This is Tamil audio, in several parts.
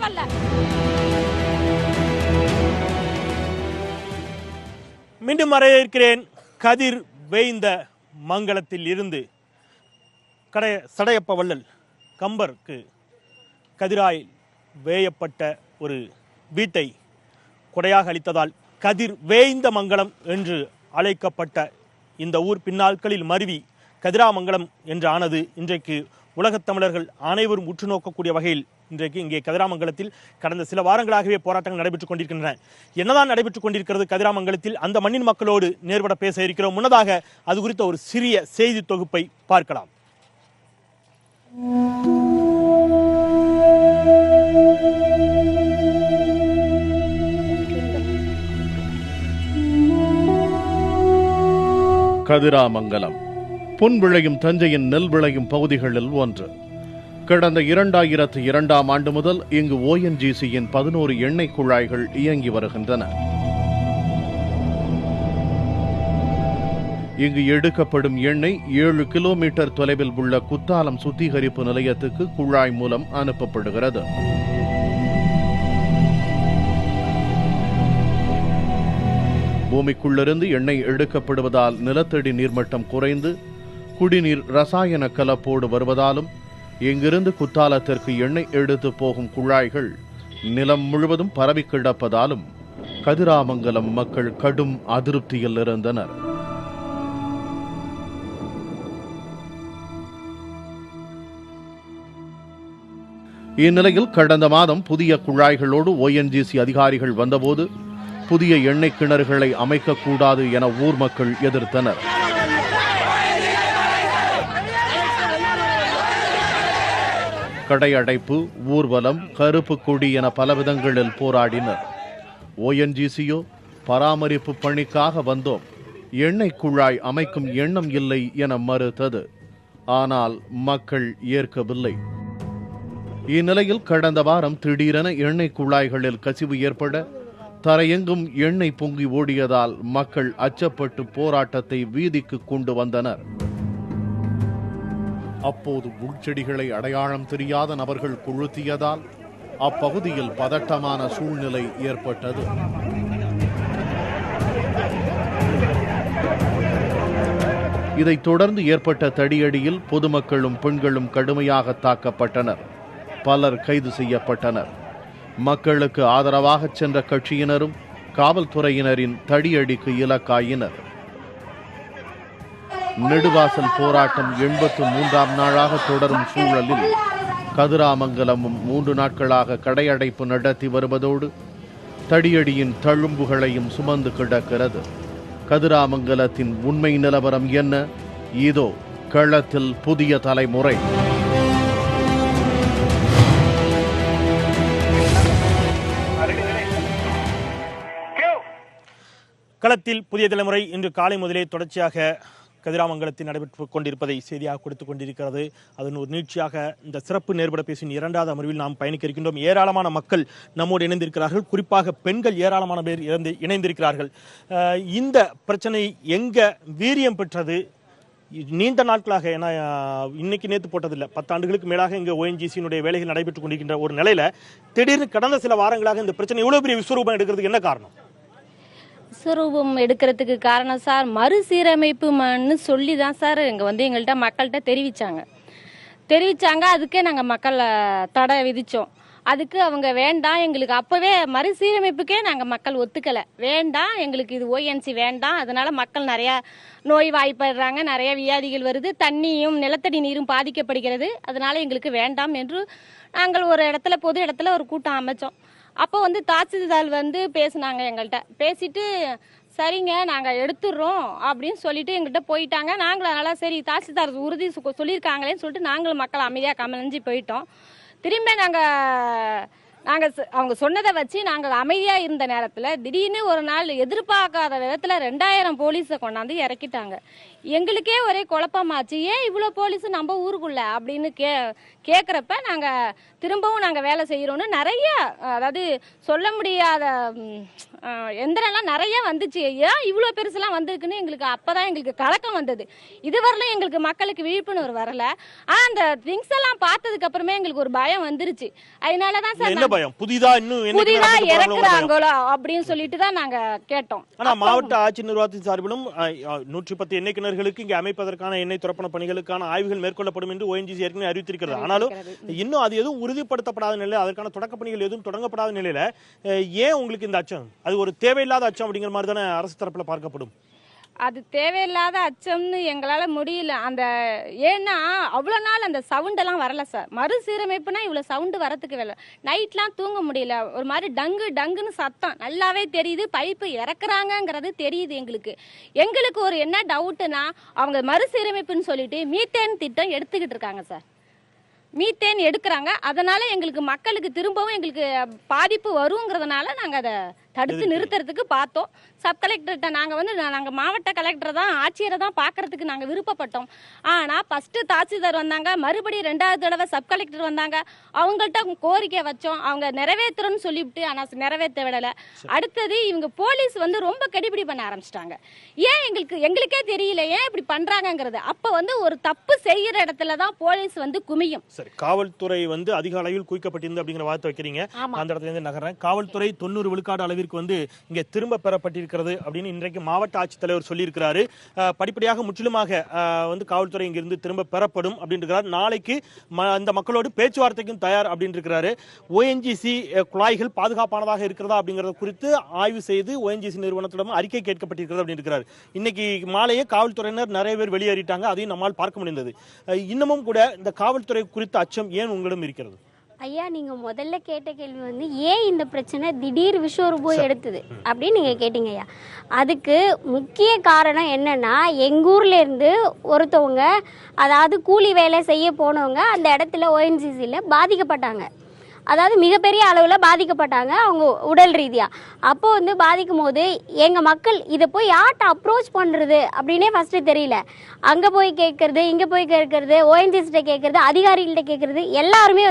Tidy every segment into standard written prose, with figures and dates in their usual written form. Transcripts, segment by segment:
தேவையில்ல. மீண்டும் வரவேற்கிறேன். கதிர் வேய்ந்த மங்கலத்தில் இருந்து சடையப்ப வள்ளல் கம்பருக்கு கதிராய் வேயப்பட்ட ஒரு வீட்டை கொடையாக அளித்ததால் கதிர் வேய்ந்த மங்கலம் என்று அழைக்கப்பட்ட இந்த ஊர் பின்னாட்களில் மருவி கதிராமங்கலம் என்று ஆனது. இன்றைக்கு உலகத் தமிழர்கள் அனைவரும் உற்று நோக்கக்கூடிய வகையில் இன்றைக்கு இங்கே கதிராமங்கலத்தில் கடந்த சில வாரங்களாகவே போராட்டங்கள் நடைபெற்றுக் கொண்டிருக்கின்றன. என்னதான் நடைபெற்றுக் கொண்டிருக்கிறது கதிராமங்கலத்தில்? அந்த மண்ணின் மக்களோடு நேர்பட பேச இருக்கிறோம். முன்னதாக அது குறித்த ஒரு சிறிய செய்தி தொகுப்பை பார்க்கலாம். கதிராமங்கலம் பொன் விளையும் தஞ்சையின் நெல் விளையும் பகுதிகளில் ஒன்று. கடந்த 2002ஆம் ஆண்டு முதல் இங்கு ONGCயின் 11 எண்ணெய் குழாய்கள் இயங்கி வருகின்றன. இங்கு எடுக்கப்படும் எண்ணெய் 7 கிலோமீட்டர் தொலைவில் உள்ள குத்தாலம் சுத்திகரிப்பு நிலையத்துக்கு குழாய் மூலம் அனுப்பப்படுகிறது. பூமிக்குள்ளிருந்து எண்ணெய் எடுக்கப்படுவதால் நிலத்தடி நீர்மட்டம் குறைந்து குடிநீர் ரசாயன கலப்போடு வருவதாலும் இங்கிருந்து குத்தாலத்திற்கு எண்ணெய் எடுத்து போகும் குழாய்கள் நிலம் முழுவதும் பரவி கிடப்பதாலும் கதிராமங்கலம் மக்கள் கடும் அதிருப்தியில் இருந்தனர். இந்நிலையில் கடந்த மாதம் புதிய குழாய்களோடு ONGC அதிகாரிகள் வந்தபோது புதிய எண்ணெய் கிணறுகளை அமைக்கக்கூடாது என ஊர் மக்கள் எதிர்த்தனர். கடையடைப்பு, ஊர்வலம், கருப்பு கொடி என பல விதங்களில் போராடினர். ONGCயோ பராமரிப்பு பணிக்காக வந்தோம், எண்ணெய் குழாய் அமைக்கும் எண்ணம் இல்லை என மறுத்தது. ஆனால் மக்கள் ஏற்கவில்லை. இந்நிலையில் கடந்த வாரம் திடீரென எண்ணெய் குழாய்களில் கசிவு ஏற்பட தரையெங்கும் எண்ணெய் பொங்கி ஓடியதால் மக்கள் அச்சப்பட்டு போராட்டத்தை வீதிக்கு கொண்டு வந்தனர். அப்போது உள்செடிகளை அடையாளம் தெரியாத நபர்கள் கொளுத்தியதால் அப்பகுதியில் பதட்டமான சூழ்நிலை ஏற்பட்டது. இதைத் தொடர்ந்து ஏற்பட்ட தடியடியில் பொதுமக்களும் பெண்களும் கடுமையாக தாக்கப்பட்டனர். பலர் கைது செய்யப்பட்டனர். மக்களுக்கு ஆதரவாக சென்ற கட்சியினரும் காவல்துறையினரின் தடியடிக்கு இலக்காயினர். நெடுவாசல் போராட்டம் 83ஆம் நாளாக தொடரும் சூழலில் கதிராமங்கலமும் 3 நாட்களாக கடையடைப்பு நடத்தி வருவதோடு தடியடியின் தழும்புகளையும் சுமந்து கிடக்கிறது. கதிராமங்கலத்தின் உண்மை நிலவரம் என்ன? இதோ களத்தில் புதிய தலைமுறை. களத்தில் புதிய தலைமுறை இன்று காலை முதலே தொடர்ச்சியாக கதிராமங்கலத்தில் நடைபெற்றுக் கொண்டிருப்பதை செய்தியாக கொடுத்துக் கொண்டிருக்கிறது. அதன் ஒரு நீட்சியாக இந்த சிறப்பு நேர்பட பேசின் 2வது அமர்வில் நாம் பயணிக்க இருக்கின்றோம். ஏராளமான மக்கள் நம்மோடு இணைந்திருக்கிறார்கள். குறிப்பாக பெண்கள் ஏராளமான பேர் இணைந்திருக்கிறார்கள். இந்த பிரச்சனை எங்க வீரியம் பெற்றது? நீண்ட நாட்களாக, ஏன்னா இன்னைக்கு நேற்று போட்டதில்லை, 10 ஆண்டுகளுக்கு மேலாக இங்கே ONGCயினுடைய வேலைகள் நடைபெற்றுக் கொண்டிருக்கின்ற ஒரு நிலையில திடீர்னு கடந்த சில வாரங்களாக இந்த பிரச்சனை இவ்வளவு பெரிய விஸ்வரூபம் எடுக்கிறதுக்கு என்ன காரணம்? விஸ்வரூபம் எடுக்கிறதுக்கு காரணம் சார், மறுசீரமைப்புன்னு சொல்லி தான் சார் இங்கே எங்கள்கிட்ட மக்கள்கிட்ட தெரிவிச்சாங்க. அதுக்கே நாங்கள் மக்களை தடை விதித்தோம். அதுக்கு அவங்க வேண்டாம், எங்களுக்கு அப்போவே மறுசீரமைப்புக்கே நாங்கள் மக்கள் ஒத்துக்கலை. வேண்டாம், எங்களுக்கு இது ONGC வேண்டாம், அதனால மக்கள் நிறையா நோய் வாய்ப்படுறாங்க, நிறைய வியாதிகள் வருது, தண்ணியும் நிலத்தடி நீரும் பாதிக்கப்படுகிறது, அதனால எங்களுக்கு வேண்டாம் என்று நாங்கள் ஒரு இடத்துல, பொது இடத்துல ஒரு கூட்டம் அமைச்சோம். அப்போ தாசில்தார் பேசினாங்க எங்கள்கிட்ட. பேசிட்டு சரிங்க நாங்கள் எடுத்துடுறோம் அப்படின்னு சொல்லிட்டு எங்கள்கிட்ட போயிட்டாங்க. நாங்களும் அதனால சரி தாசில்தார் உறுதி சொல்லியிருக்காங்களேன்னு சொல்லிட்டு நாங்களும் மக்கள் அமைதியாக கமலஞ்சு போயிட்டோம். திரும்ப அவங்க சொன்னதை வச்சு நாங்கள் அமைதியாக இருந்த நேரத்தில் திடீர்னு ஒரு நாள் எதிர்பார்க்காத விதத்தில் 2000 போலீஸை கொண்டாந்து இறக்கிட்டாங்க. எங்களுக்கே ஒரே குழப்பமாச்சு, ஏன் இவ்வளோ போலீஸு நம்ம ஊருக்குள்ள அப்படின்னு கேட்குறப்ப நாங்கள் திரும்பவும் நாங்கள் வேலை செய்கிறோன்னு நிறைய, அதாவது சொல்ல முடியாத எந்திரம்லாம் நிறைய வந்துச்சு. ஏன் இவ்வளோ பெருசுலாம் வந்திருக்குன்னு எங்களுக்கு அப்போதான் எங்களுக்கு கலக்கம் வந்தது. இதுவரையிலும் எங்களுக்கு மக்களுக்கு விழிப்புணர்வு வரல. அந்த திங்ஸ் எல்லாம் பார்த்ததுக்கு அப்புறமே எங்களுக்கு ஒரு பயம் வந்துருச்சு. அதனால தான் சார் பயம் புதிதா இறக்குறாங்களோ அப்படின்னு சொல்லிட்டு தான் நாங்க கேட்டோம். ஆனா மாவட்ட ஆட்சி நிர்வாகத்தின் சார்பிலும் 110 எண்ணெய் கிணறுகளுக்கு இங்கே அமைப்பதற்கான எண்ணெய் துறப்பண பணிகளுக்கான ஆய்வுகள் மேற்கொள்ளப்படும் என்று ONGC ஏற்கனவே அறிவித்திருக்கிறது. ஆனாலும் இன்னும் அது எதுவும் உறுதிப்படுத்தப்படாத நிலையில, அதற்கான தொடக்க பணிகள் எதுவும் தொடங்கப்படாத நிலையில ஏன் உங்களுக்கு இந்த அச்சம்? அது ஒரு தேவையில்லாத அச்சம் அப்படிங்கிற மாதிரி தானே அரசு தரப்புல பார்க்கப்படும். அது தேவையில்லாத அச்சம்னு எங்களால முடியல. அந்த ஏன்னா அவ்வளோ நாள் அந்த சவுண்டெல்லாம் வரல சார். மறுசீரமைப்புனா இவ்வளோ சவுண்டு வரத்துக்கு வேலை. நைட்லாம் தூங்க முடியல. ஒரு மாதிரி டங்குன்னு சத்தம் நல்லாவே தெரியுது. பைப்பு இறக்குறாங்கங்கிறது தெரியுது எங்களுக்கு. எங்களுக்கு ஒரு என்ன டவுட்டுனா, அவங்க மறுசீரமைப்புன்னு சொல்லிட்டு மீத்தேன் திட்டம் எடுத்துக்கிட்டு இருக்காங்க சார். மீத்தேன் எடுக்கிறாங்க. அதனால எங்களுக்கு மக்களுக்கு திரும்பவும் எங்களுக்கு பாதிப்பு வருங்கிறதுனால நாங்கள் அதை தடுத்து நிறுத்துறதுக்கு பார்த்தோம். சப் கலெக்டர்கிட்ட நாங்கள் மாவட்ட கலெக்டரை தான், ஆட்சியரை தான் பார்க்கறதுக்கு நாங்கள் விருப்பப்பட்டோம். ஆனால் ஃபஸ்ட்டு தாசில்தார் வந்தாங்க, மறுபடியும் 2வது தடவை சப் கலெக்டர் வந்தாங்க. அவங்கள்ட்ட கோரிக்கை வச்சோம், அவங்க நிறைவேற்றுறோன்னு சொல்லிவிட்டு ஆனால் நிறைவேற்ற விடலை. அடுத்தது இவங்க போலீஸ் ரொம்ப கெடுபிடி பண்ண ஆரம்பிச்சிட்டாங்க. ஏன் எங்களுக்கே தெரியல ஏன் இப்படி பண்ணுறாங்கங்கிறது. அப்போ ஒரு தப்பு செய்கிற இடத்துல தான் போலீஸ் குமியும். சரி, காவல்துறை அதிக அளவில் குவிக்கப்பட்டிருந்து அப்படிங்கிற வார்த்தை வைக்கிறீங்க. அந்த இடத்துல இருந்து நகர்றேன். காவல்துறை 90 விழுக்காடு அளவிற்கு இங்க திரும்ப பெறப்பட்டிருக்கிறது அப்படின்னு இன்றைக்கு மாவட்ட ஆட்சித்தலைவர் சொல்லியிருக்கிறாரு. படிப்படியாக முற்றிலுமாக காவல்துறை இங்கிருந்து திரும்ப பெறப்படும் அப்படின்னு. நாளைக்கு அந்த மக்களோடு பேச்சுவார்த்தைக்கும் தயார் அப்படின்னு இருக்கிறாரு. ONGC குழாய்கள் பாதுகாப்பானதாக இருக்கிறதா அப்படிங்கறது குறித்து ஆய்வு செய்து ONGC நிறுவனத்திடம் அறிக்கை கேட்கப்பட்டிருக்கிறது அப்படின்னு இருக்கிறாரு. இன்னைக்கு மாலையே காவல்துறையினர் நிறைய பேர் வெளியேறிட்டாங்க. அதையும் நம்மால் பார்க்க முடிந்தது. இன்னமும் கூட இந்த காவல்துறை குறித்த அச்சம் ஏன் உங்களிடம் இருக்கிறது? ஐயா, நீங்க முதல்ல கேட்ட கேள்வி ஏன் இந்த பிரச்சனை திடீர் விஸ்வரூபம் எடுத்தது அப்படின்னு நீங்க கேட்டீங்க ஐயா. அதுக்கு முக்கிய காரணம் என்னன்னா, எங்க ஊர்ல இருந்து ஒருத்தவங்க, அதாவது கூலி வேலை செய்ய போனவங்க அந்த இடத்துல ONGCல பாதிக்கப்பட்டாங்க. அதாவது மிகப்பெரிய அளவில் பாதிக்கப்பட்டாங்க அவங்க உடல் ரீதியாக. அப்போ பாதிக்கும் போது எங்கள் மக்கள் இதை போய் யார்கிட்ட அப்ரோச் பண்ணுறது அப்படின்னே ஃபஸ்ட்டு தெரியல. அங்கே போய் கேட்குறது, இங்கே போய் கேட்குறது, ONGCகிட்ட கேட்குறது, அதிகாரிகள்கிட்ட கேட்குறது, எல்லாருமே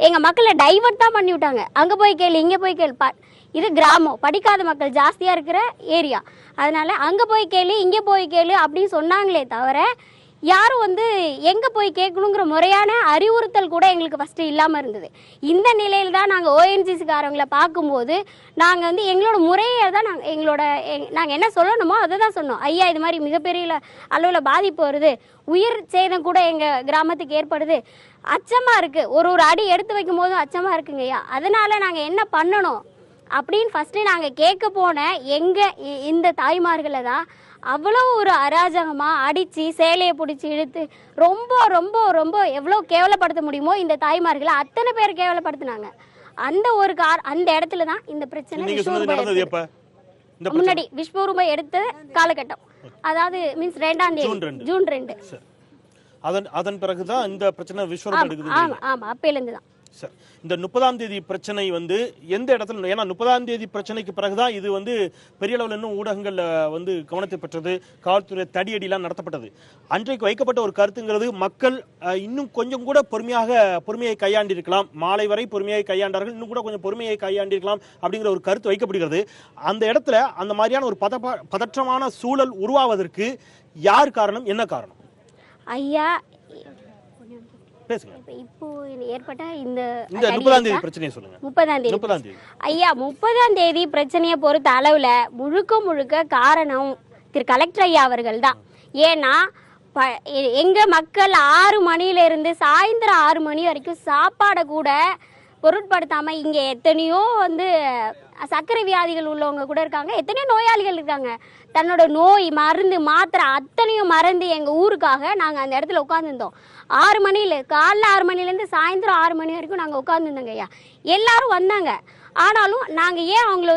எங்கள் மக்களை டைவர்ட் தான் பண்ணி விட்டாங்க. அங்கே போய் கேளு, இங்கே போய் கேளு. இது கிராமம், படிக்காத மக்கள் ஜாஸ்தியாக இருக்கிற ஏரியா. அதனால் அங்கே போய் கேளு, இங்கே போய் கேளு அப்படின்னு சொன்னாங்களே தவிர யாரும் எங்கே போய் கேட்கணுங்கிற முறையான அறிவுறுத்தல் கூட எங்களுக்கு ஃபஸ்ட்டு இல்லாமல் இருந்தது. இந்த நிலையில் தான் நாங்கள் ONGCக்காரங்களை பார்க்கும்போது நாங்கள் எங்களோட முறையை தான் நாங்கள் என்ன சொல்லணுமோ அதை தான் சொன்னோம். ஐயா, இது மாதிரி மிகப்பெரிய அளவில் பாதிப்பு வருது, உயிர் சேதம் கூட எங்கள் கிராமத்துக்கு ஏற்படுது, அச்சமாக இருக்குது, ஒரு அடி எடுத்து வைக்கும் போதும் அச்சமாக இருக்குங்க ஐயா. அதனால் நாங்கள் என்ன பண்ணணும் அப்படின்னு ஃபஸ்ட்டு நாங்கள் கேட்க போன இந்த தாய்மார்களை தான் அவ்வளோ ஒரு அராஜகமாக அடித்து சேலையை பிடிச்சி இழுத்து ரொம்ப ரொம்ப ரொம்ப எவ்வளோ கேவலப்படுத்த முடியுமோ இந்த தாய்மார்களை அத்தனை பேர் கேவலப்படுத்தினாங்க. அந்த இடத்துல தான் இந்த பிரச்சனை முன்னாடி விஸ்வரூபம் எடுத்த காலகட்டம். அதாவது மீன்ஸ் 2ஆம் தேதி ஜூன் 2. அதன் பிறகுதான் இந்த பிரச்சனை விஸ்வரூபம் எடுக்குது. ஆமா, அப்பையிலேருந்து தான். இந்த 30ஆம் தேதி பிரச்சனை எந்த இடத்துல, ஏன்னா 30ஆம் தேதி பிரச்சனைக்கு பிறகுதான் இது பெரிய அளவில் இன்னும் ஊடகங்கள்ல கவனத்தை பெற்றது, காவல்துறை தடியடிலாம் நடத்தப்பட்டது. அன்றைக்கு வைக்கப்பட்ட ஒரு கருத்துங்கிறது, மக்கள் இன்னும் கொஞ்சம் கூட பொறுமையை கையாண்டிருக்கலாம், மாலை வரை பொறுமையை கையாண்டார்கள், இன்னும் கூட கொஞ்சம் பொறுமையை கையாண்டிருக்கலாம் அப்படிங்கிற ஒரு கருத்து வைக்கப்படுகிறது. அந்த இடத்துல அந்த மாதிரியான ஒரு பதற்றமான சூழல் உருவாவதற்கு யார் காரணம், என்ன காரணம்? ஐயா, இப்போ ஏற்பட்ட இந்த 30ஆம் தேதி பிரச்சனையை சொல்லுங்க. 30ஆம் தேதி ஐயா, 30ஆம் தேதி பிரச்சனையை பொறுத்த அளவுல முழுக்க காரணம் திரு கலெக்டர் ஐயா அவர்கள் தான். ஏன்னா எங்க மக்கள் 6 மணில இருந்து சாயந்தரம் 6 மணி வரைக்கும் சாப்பாடை கூட பொருட்படுத்தாம, இங்க எத்தனையோ சர்க்கரை வியாதிகள் உள்ளவங்க கூட இருக்காங்க, எத்தனையோ நோயாளிகள் இருக்காங்க. தன்னோட நோய் மருந்து மாத்திரை அத்தனையும் மறந்து எங்க ஊருக்காக நாங்க அந்த இடத்துல உட்காந்துருந்தோம். 6 மணில, காலைல 6 மணிலேருந்து சாயந்தரம் 6 மணி வரைக்கும் நாங்கள் உட்காந்துருந்தோங்க ஐயா. எல்லாரும் வந்தாங்க. ஆனாலும் நாங்கள் ஏன் அவங்கள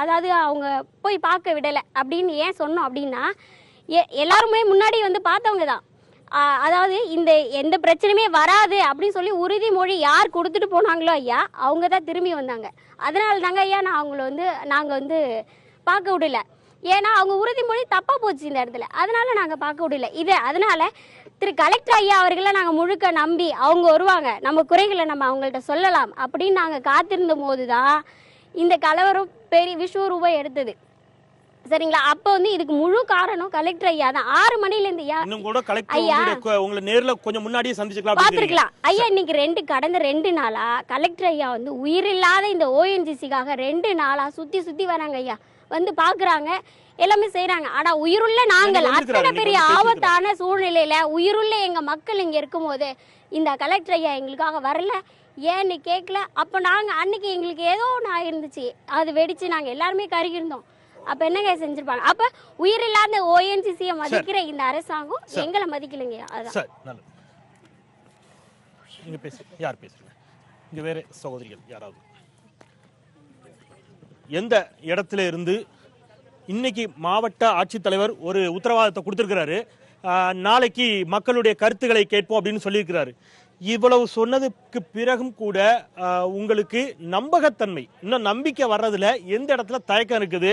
அதாவது அவங்க போய் பார்க்க விடலை அப்படின்னு ஏன் சொன்னோம் அப்படின்னா, எல்லாருமே முன்னாடி பார்த்தவங்க தான். அதாவது எந்த பிரச்சனையுமே வராது அப்படின்னு சொல்லி உறுதிமொழி யார் கொடுத்துட்டு போனாங்களோ ஐயா, அவங்க தான் திரும்பி வந்தாங்க. அதனால தாங்க ஐயா நாங்கள் பார்க்க விடல. ஏன்னா அவங்க உறுதிமொழி தப்பாக போச்சு இந்த இடத்துல. அதனால நாங்கள் பார்க்க விடல. அதனால திரு கலெக்டர் ஐயா அவர்களை நாங்கள் முழுக்க நம்பி அவங்க வருவாங்க, நம்ம குறைகளை நம்ம அவங்கள்ட்ட சொல்லலாம் அப்படின்னு நாங்கள் காத்திருந்த போது தான் இந்த கலவரம் பெரிய விஸ்வரூபம் எடுத்தது. சரிங்களா? அப்ப வந்து இதுக்கு முழு காரணம் கலெக்டர் ஐயா தான். 6 மணில இருந்து இன்னும் கூட கலெக்டர் உங்களை நேர்ல கொஞ்சம் முன்னாடியே சந்திச்சுக்கலாம் பாத்துருக்கலாம் ஐயா. இன்னைக்கு கடந்த 2 நாளா கலெக்டர் ஐயா வந்து உயிரில்லாத இந்த ஓஎன்ஜிசிக்காக 2 நாளா சுத்தி வராங்க ஐயா. வந்து பாக்குறாங்க, எல்லாமே செய்யறாங்க. ஆனா உயிருள்ள நாங்கள் அத்தனை பெரிய ஆபத்தான சூழ்நிலையில உயிருள்ள எங்க மக்கள் இங்க இருக்கும் போது இந்த கலெக்டர் ஐயா எங்களுக்காக வரல, ஏன்னு கேட்கல. அப்ப நாங்க அன்னைக்கு எங்களுக்கு ஏதோ ஒன்று ஆயிருந்துச்சு, அது வெடிச்சு நாங்க எல்லாருமே கருகிருந்தோம். அப்ப என்னங்க செஞ்சிருப்பாங்க? அப்ப உயிரில்லாத ஓஎன்ஜிசியை மதிக்கிற இந்த அரசாங்கம் எங்களை மதிக்கலைங்க. அதான் நீங்க பேசுங்க. யார் பேசுறீங்க? இங்க வேற சகோதரிகள் யாராவது எந்த இடத்துல இருந்து இன்னைக்கு மாவட்ட ஆட்சித்தலைவர் ஒரு உத்தரவாதத்தை கொடுத்திருக்கிறாரு, நாளைக்கு மக்களுடைய கருத்துக்களை கேட்போம் அப்படின்னு சொல்லியிருக்கிறாரு. இவ்வளவு சொன்னதுக்கு பிறகும் கூட உங்களுக்கு நம்பகத்தன்மை, இன்னும் நம்பிக்கை வர்றதுல எந்த இடத்துல தயக்கம் இருக்குது?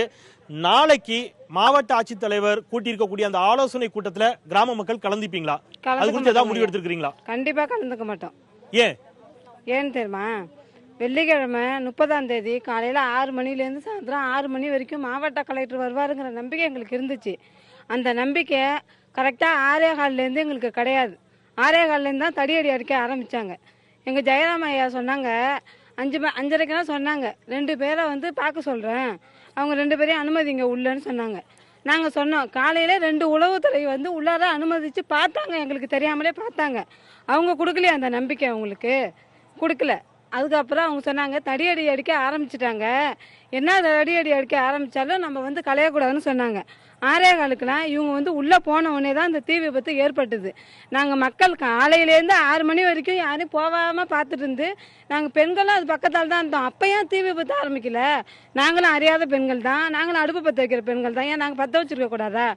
நாளைக்கு மாவட்ட ஆட்சித்தலைவர் கூட்டியிருக்கக்கூடிய அந்த ஆலோசனை கூட்டத்துல கிராம மக்கள் கலந்துப்பீங்களா? அது குறித்து ஏதாவது முடிவு எடுத்திருக்கீங்களா? கண்டிப்பா கலந்துக்க மாட்டோம். ஏன்னு தெரியுமா? வெள்ளிக்கிழமை 30ஆம் தேதி காலையில 6 மணிலேருந்து சாயந்தரம் 6 மணி வரைக்கும் மாவட்ட கலெக்டர் வருவாருங்கிற நம்பிக்கை எங்களுக்கு இருந்துச்சு. அந்த நம்பிக்கை கரெக்டாக 6:15 எங்களுக்கு கிடையாது. 6:15 தான் தடியடி அடிக்க ஆரம்பித்தாங்க. எங்கள் ஜெயராம ஐயா சொன்னாங்க 5:30 சொன்னாங்க, 2 பேரை வந்து பார்க்க சொல்கிறேன், அவங்க 2 பேரையும் அனுமதிங்க உள்ளன்னு சொன்னாங்க. நாங்கள் சொன்னோம். காலையில் 2 உளவுத்துறை வந்து உள்ளார அனுமதித்து பார்த்தாங்க, எங்களுக்கு தெரியாமலே பார்த்தாங்க. அவங்க கொடுக்கலையே அந்த நம்பிக்கை, அவங்களுக்கு கொடுக்கல. அதுக்கப்புறம் அவங்க சொன்னாங்க தடியடி அடிக்க ஆரம்பிச்சிட்டாங்க, என்ன தடியடி அடிக்க ஆரம்பித்தாலும் நம்ம வந்து களையக்கூடாதுன்னு சொன்னாங்க. 6:15 இவங்க வந்து உள்ளே போன உடனே தான் இந்த தீ விபத்து ஏற்பட்டது. நாங்கள் மக்கள் காலையிலேருந்து 6 மணி வரைக்கும் யாரையும் போகாமல் பார்த்துட்டு இருந்து நாங்கள் பெண்களும் அது பக்கத்தால் தான் இருந்தோம். அப்போ ஏன் தீ விபத்து ஆரம்பிக்கல? நாங்களும் அறியாத பெண்கள் தான், நாங்களும் அடுப்பு பற்ற வைக்கிற பெண்கள் தான், ஏன் நாங்கள் பற்ற வச்சிருக்க கூடாதா?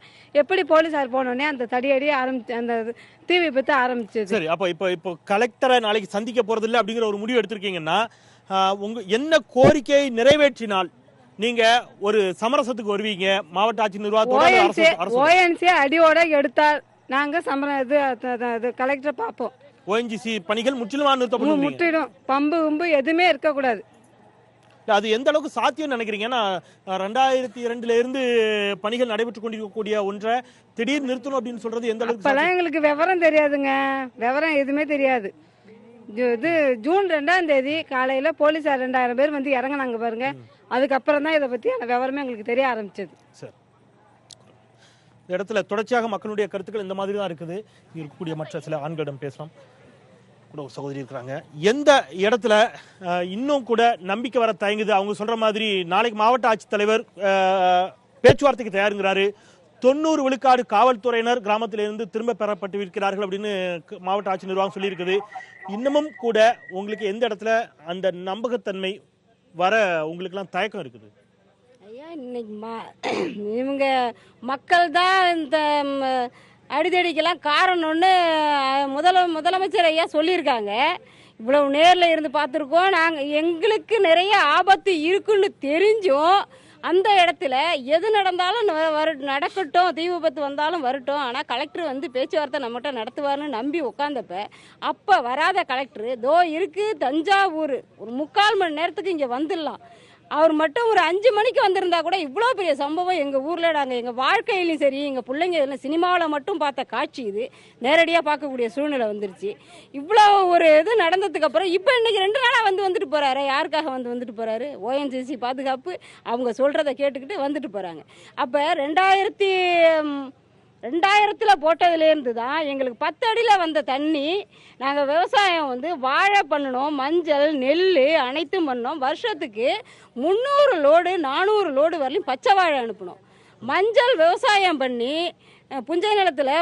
எப்படி போலீஸார் போனோடனே அந்த தடியடி அந்த தீ விபத்து ஆரம்பிச்சது. சரி, அப்போ இப்போ கலெக்டரை நாளைக்கு சந்திக்க போறது இல்லை அப்படிங்கிற ஒரு முடிவு எடுத்திருக்கீங்கன்னா, என்ன கோரிக்கையை நிறைவேற்றினால் நீங்க ஒரு சமரசத்துக்கு வருவீங்க? மாவட்ட ஆட்சி நிர்வாகத்தோட ஓஎன்சி அடியோட எடுத்தால் நாங்க கலெக்டர் பார்ப்போம். ஓஎன்ஜிசி பணிகள் முற்றிலுமா நிறுத்தப்படும்? முற்றிலும் பம்பு எதுவுமே இருக்கக்கூடாது. அது எந்த அளவுக்கு சாத்தியம் நினைக்கிறீங்க? 2002 இருந்து பணிகள் நடைபெற்றுக் கொண்டிருக்கக்கூடிய ஒன்றை திடீர் நிறுத்தணும் அப்படின்னு சொல்றது எந்த அளவுக்கு? அப்பெல்லாம் எங்களுக்கு விவரம் தெரியாதுங்க, விவரம் எதுவுமே தெரியாது. இது ஜூன் 2ஆம் தேதி காலையில போலீஸார் 2000 பேர் வந்து இறங்கினாங்க பாருங்க. அதுக்கப்புறம் தான் இதை பத்தியான விவரமே எங்களுக்கு தெரிய ஆரம்பிச்சது. சரி, இந்த இடத்துல தொடர்ச்சியாக மக்களுடைய கருத்துக்கள் இந்த மாதிரி தான் இருக்குது. இருக்கக்கூடிய மற்ற சில ஆண்களிடம் பேசலாம். கூட ஒரு சகோதரி இருக்கிறாங்க. எந்த இடத்துல இன்னும் கூட நம்பிக்கை வர தயங்குது? அவங்க சொல்ற மாதிரி நாளைக்கு மாவட்ட ஆட்சித்தலைவர் பேச்சுவார்த்தைக்கு தயாருங்கிறாரு. 90 விழுக்காடு காவல்துறையினர் கிராமத்திலிருந்து திரும்ப பெறப்பட்டு இருக்கிறார்கள் அப்படின்னு மாவட்ட ஆட்சி நிர்வாகம் சொல்லியிருக்குது. இன்னமும் கூட உங்களுக்கு எந்த இடத்துல அந்த நம்பகத்தன்மை வர உங்களுக்கு எல்லாம் தயக்கம் இருக்குது? ஐயா, இன்னைக்கு இவங்க மக்கள் தான் இந்த அடிதடிக்கெல்லாம் காரணம்னு முதலமைச்சர் ஐயா சொல்லியிருக்காங்க. இவ்வளவு நேரில் இருந்து பார்த்துருக்கோம். நாங்கள் எங்களுக்கு நிறைய ஆபத்து இருக்குன்னு தெரிஞ்சும் அந்த இடத்துல எது நடந்தாலும் நடக்கட்டும், தீ விபத்து வந்தாலும் வரட்டும், ஆனால் கலெக்டர் வந்து பேச்சுவார்த்தை நம்மகிட்ட நடத்துவார்னு நம்பி உட்காந்தப்ப அப்போ வராத கலெக்டர் தோ இருக்கு தஞ்சாவூர், ஒரு 3/4 மணி நேரத்துக்கு இங்கே வந்துடலாம். அவர் மட்டும் ஒரு 5 மணிக்கு வந்திருந்தா கூட இவ்வளோ பெரிய சம்பவம் எங்கள் ஊரில் நாங்கள் எங்கள் வாழ்க்கையிலையும் சரி, எங்கள் பிள்ளைங்க இதில் சினிமாவில் மட்டும் பார்த்த காட்சி இது நேரடியாக பார்க்கக்கூடிய சூழ்நிலை வந்துருச்சு. இவ்வளோ ஒரு இது நடந்ததுக்கு அப்புறம் இப்போ இன்னைக்கு 2 நாளாக வந்துட்டு போகிறாரு. யாருக்காக வந்துட்டு போகிறாரு? ஓஎன்ஜிசி பாதுகாப்பு அவங்க சொல்கிறத கேட்டுக்கிட்டு வந்துட்டு போகிறாங்க. அப்போ 2000 போட்டதுலேருந்து தான் எங்களுக்கு 10 அடியில் வந்த தண்ணி. நாங்கள் விவசாயம் வந்து வாழை பண்ணணும், மஞ்சள் நெல் அனைத்தும் பண்ணோம். வருஷத்துக்கு 300 லோடு 400 லோடு வரலையும் பச்சை வாழை அனுப்பணும். மஞ்சள் விவசாயம் பண்ணி புஞ்சை நிலத்தில்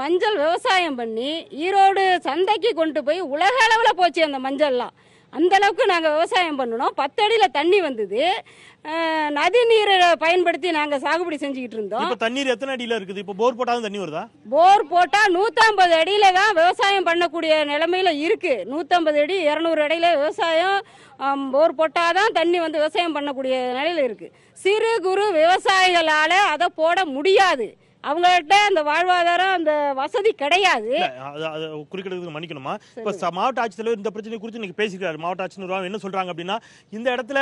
மஞ்சள் விவசாயம் பண்ணி ஈரோடு சந்தைக்கு கொண்டு போய் உலக அளவில் போச்சு அந்த மஞ்சள்லாம். அந்த அளவுக்கு நாங்கள் விவசாயம் பண்ணணும். 10 அடியில் தண்ணி வந்தது. நதி நீரை பயன்படுத்தி நாங்கள் சாகுபடி செஞ்சுக்கிட்டு இருந்தோம். இப்போ தண்ணீர் எத்தனை அடியில் இருக்குது? இப்போ போர் போட்டாலும் தண்ணி வருதா? போர் போட்டால் 150 அடியில தான் விவசாயம் பண்ணக்கூடிய நிலைமையில இருக்கு. 150 அடி 200 அடியில விவசாயம் போர் போட்டாதான் தண்ணி வந்து விவசாயம் பண்ணக்கூடிய நிலையில இருக்கு. சிறு குறு விவசாயிகளால அதை போட முடியாது. அவங்கள்ட்ட அந்த வாழ்வாதாரம் அந்த வசதி கிடையாது. குறிப்பிடறதுக்கு மன்னிக்கணுமா, இப்ப மாவட்ட ஆட்சித்தலைவர் இந்த பிரச்சனை குறித்து இன்னைக்கு பேசிக்கிறாரு. மாவட்ட ஆட்சி நிர்வாகம் என்ன சொல்றாங்க அப்படின்னா, இந்த இடத்துல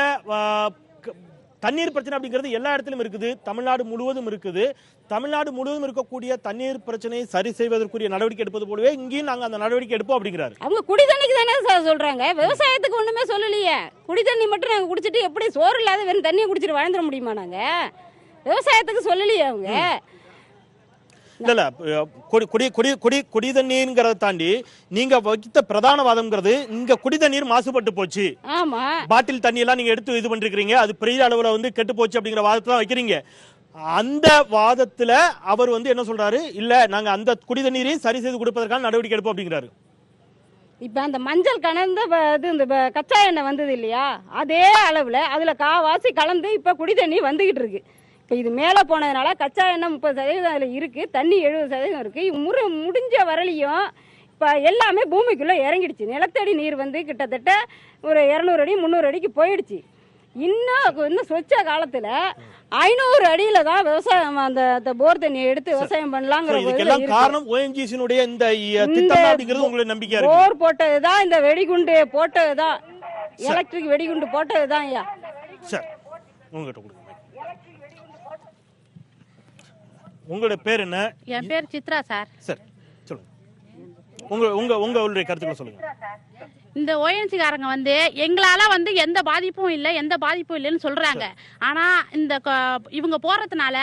தண்ணீர் பிரச்சனை அப்படிங்கிறது எல்லா இடத்திலும் இருக்குது, தமிழ்நாடு முழுவதும் இருக்குது. தமிழ்நாடு முழுவதும் இருக்கக்கூடிய தண்ணீர் பிரச்சனையை சரி செய்வதற்குரிய நடவடிக்கை எடுப்பது போலவே இங்கேயும் நாங்க அந்த நடவடிக்கை எடுப்போம் அப்படிங்கிறாரு. அவங்க குடி தண்ணிக்கு தானே சார் சொல்றாங்க, விவசாயத்துக்கு ஒண்ணுமே சொல்லலையே. குடி தண்ணி மட்டும் நாங்க குடிச்சிட்டு எப்படி சோறு இல்லாத வெறும் தண்ணியை குடிச்சிட்டு வாழ்ந்துட முடியுமா? நாங்க விவசாயத்துக்கு சொல்லலையே அவங்க. இல்ல குடி தண்ணீர்ங்கிறத தாண்டி நீங்க வைத்த பிரதான வாதம்ங்கிறது இங்க குடி தண்ணீர் மாசுபட்டு போச்சு, ஆமா பாட்டில் தண்ணி எல்லாம் நீங்க எடுத்து இது பண்றீங்க, அது பெரிய அளவுல வந்து கெட்டு போச்சு அப்படிங்கிற வாதத்தை தான் வைக்கிறீங்க. அந்த வாதத்துல அவர் வந்து என்ன சொல்றாரு, இல்ல நாங்க அந்த குடி தண்ணீரையும் சரி செய்து கொடுப்பதற்கான நடவடிக்கை எடுப்போம் அப்படிங்கிறாரு. இப்ப அந்த மஞ்சள் கலந்த இந்த கச்சா எண்ணெய் வந்தது இல்லையா, அதே அளவுல அதுல காவாசி கலந்து இப்ப குடி தண்ணி வந்துகிட்டு இருக்கு. இப்போ இது மேலே போனதுனால கச்சா எண்ணெய் 30% அதில் இருக்குது, தண்ணி 70% இருக்குது. முடிஞ்ச வரலையும் இப்போ எல்லாமே பூமிக்குள்ளே இறங்கிடுச்சு. நிலத்தடி நீர் வந்து கிட்டத்தட்ட ஒரு 200 அடி 300 அடிக்கு போயிடுச்சு. இன்னும் சொச்ச காலத்தில் 500 அடியில தான் விவசாயம் அந்த போர் தண்ணியை எடுத்து விவசாயம் பண்ணலாங்கிற காரணம் ONGC-னுடைய இந்த திட்டம் அப்படிங்கிறது உங்களுக்கு நம்பிக்கை இருக்கு. போர் போட்டது தான், இந்த வெடிகுண்டு போட்டது தான், எலக்ட்ரிக் வெடிகுண்டு போட்டது தான். ஐயா சார் உங்ககிட்ட கொடுங்க. உங்களோட பேர் என்ன? என் பேர் சித்ரா சார். சார் சொல்லுங்க, உங்களுடைய கருத்துக்களை சொல்லுங்க. இந்த ONGC காரங்க வந்து எங்களால வந்து எந்த பாதிப்பும் இல்லைன்னு சொல்றாங்க. ஆனா இந்த இவங்க போறதுனால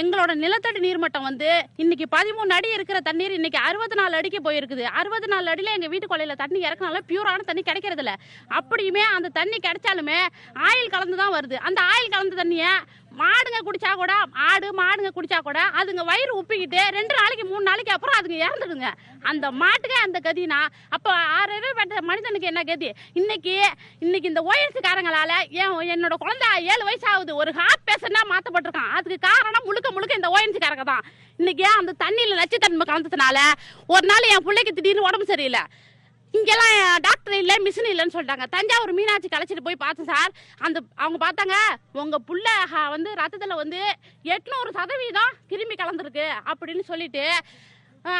எங்களோட நிலத்தடி நீர்மட்டம் வந்து இன்னைக்கு 13 அடி இருக்கிற தண்ணீர் இன்னைக்கு 64 அடிக்கு போயிருக்குது. 64 அடியில எங்க வீட்டு கொள்ளையில தண்ணி இறக்குனால பியூரான தண்ணி கிடைக்கிறது இல்ல. அப்படியுமே அந்த தண்ணி கிடைச்சாலுமே ஆயில் கலந்துதான் வருது. அந்த ஆயில் கலந்த தண்ணிய மாடுங்க குடிச்சா கூட, மாடுங்க குடிச்சா கூட அதுங்க வயிறு உப்பிக்கிட்டு 2 நாளைக்கு 3 நாளைக்கு அப்புறம் அதுங்க இறந்துடுங்க. அந்த மாட்டுக்கு அந்த கதினா அப்ப 6 மனிதனுக்கு என்ன கதி? இன்னைக்கு இந்த ONGC காரங்களால என்னோட குழந்தை 7 வயசு ஆகுது, ஒரு ஹார்ட் பேஷண்டா மாத்தப்பட்டிருக்கான். அதுக்கு காரணம் முழுக்க இந்த ONGC காரங்க தான். இன்னைக்கு அந்த தண்ணியில நச்சுத்தன்மை கலந்ததுனால ஒரு நாள் என் பிள்ளைக்கு திடீர்னு உடம்பு சரியில்லை. இங்கெல்லாம் டாக்டர் இல்லை, மிஷின் இல்லைன்னு சொல்லிட்டாங்க. தஞ்சாவூர் மீனாட்சி கலைச்சிட்டு போய் பார்த்தேன் சார். அவங்க பார்த்தாங்க, உங்க புள்ள வந்து ரத்தத்துல வந்து 800% கிருமி கலந்துருக்கு அப்படின்னு சொல்லிட்டு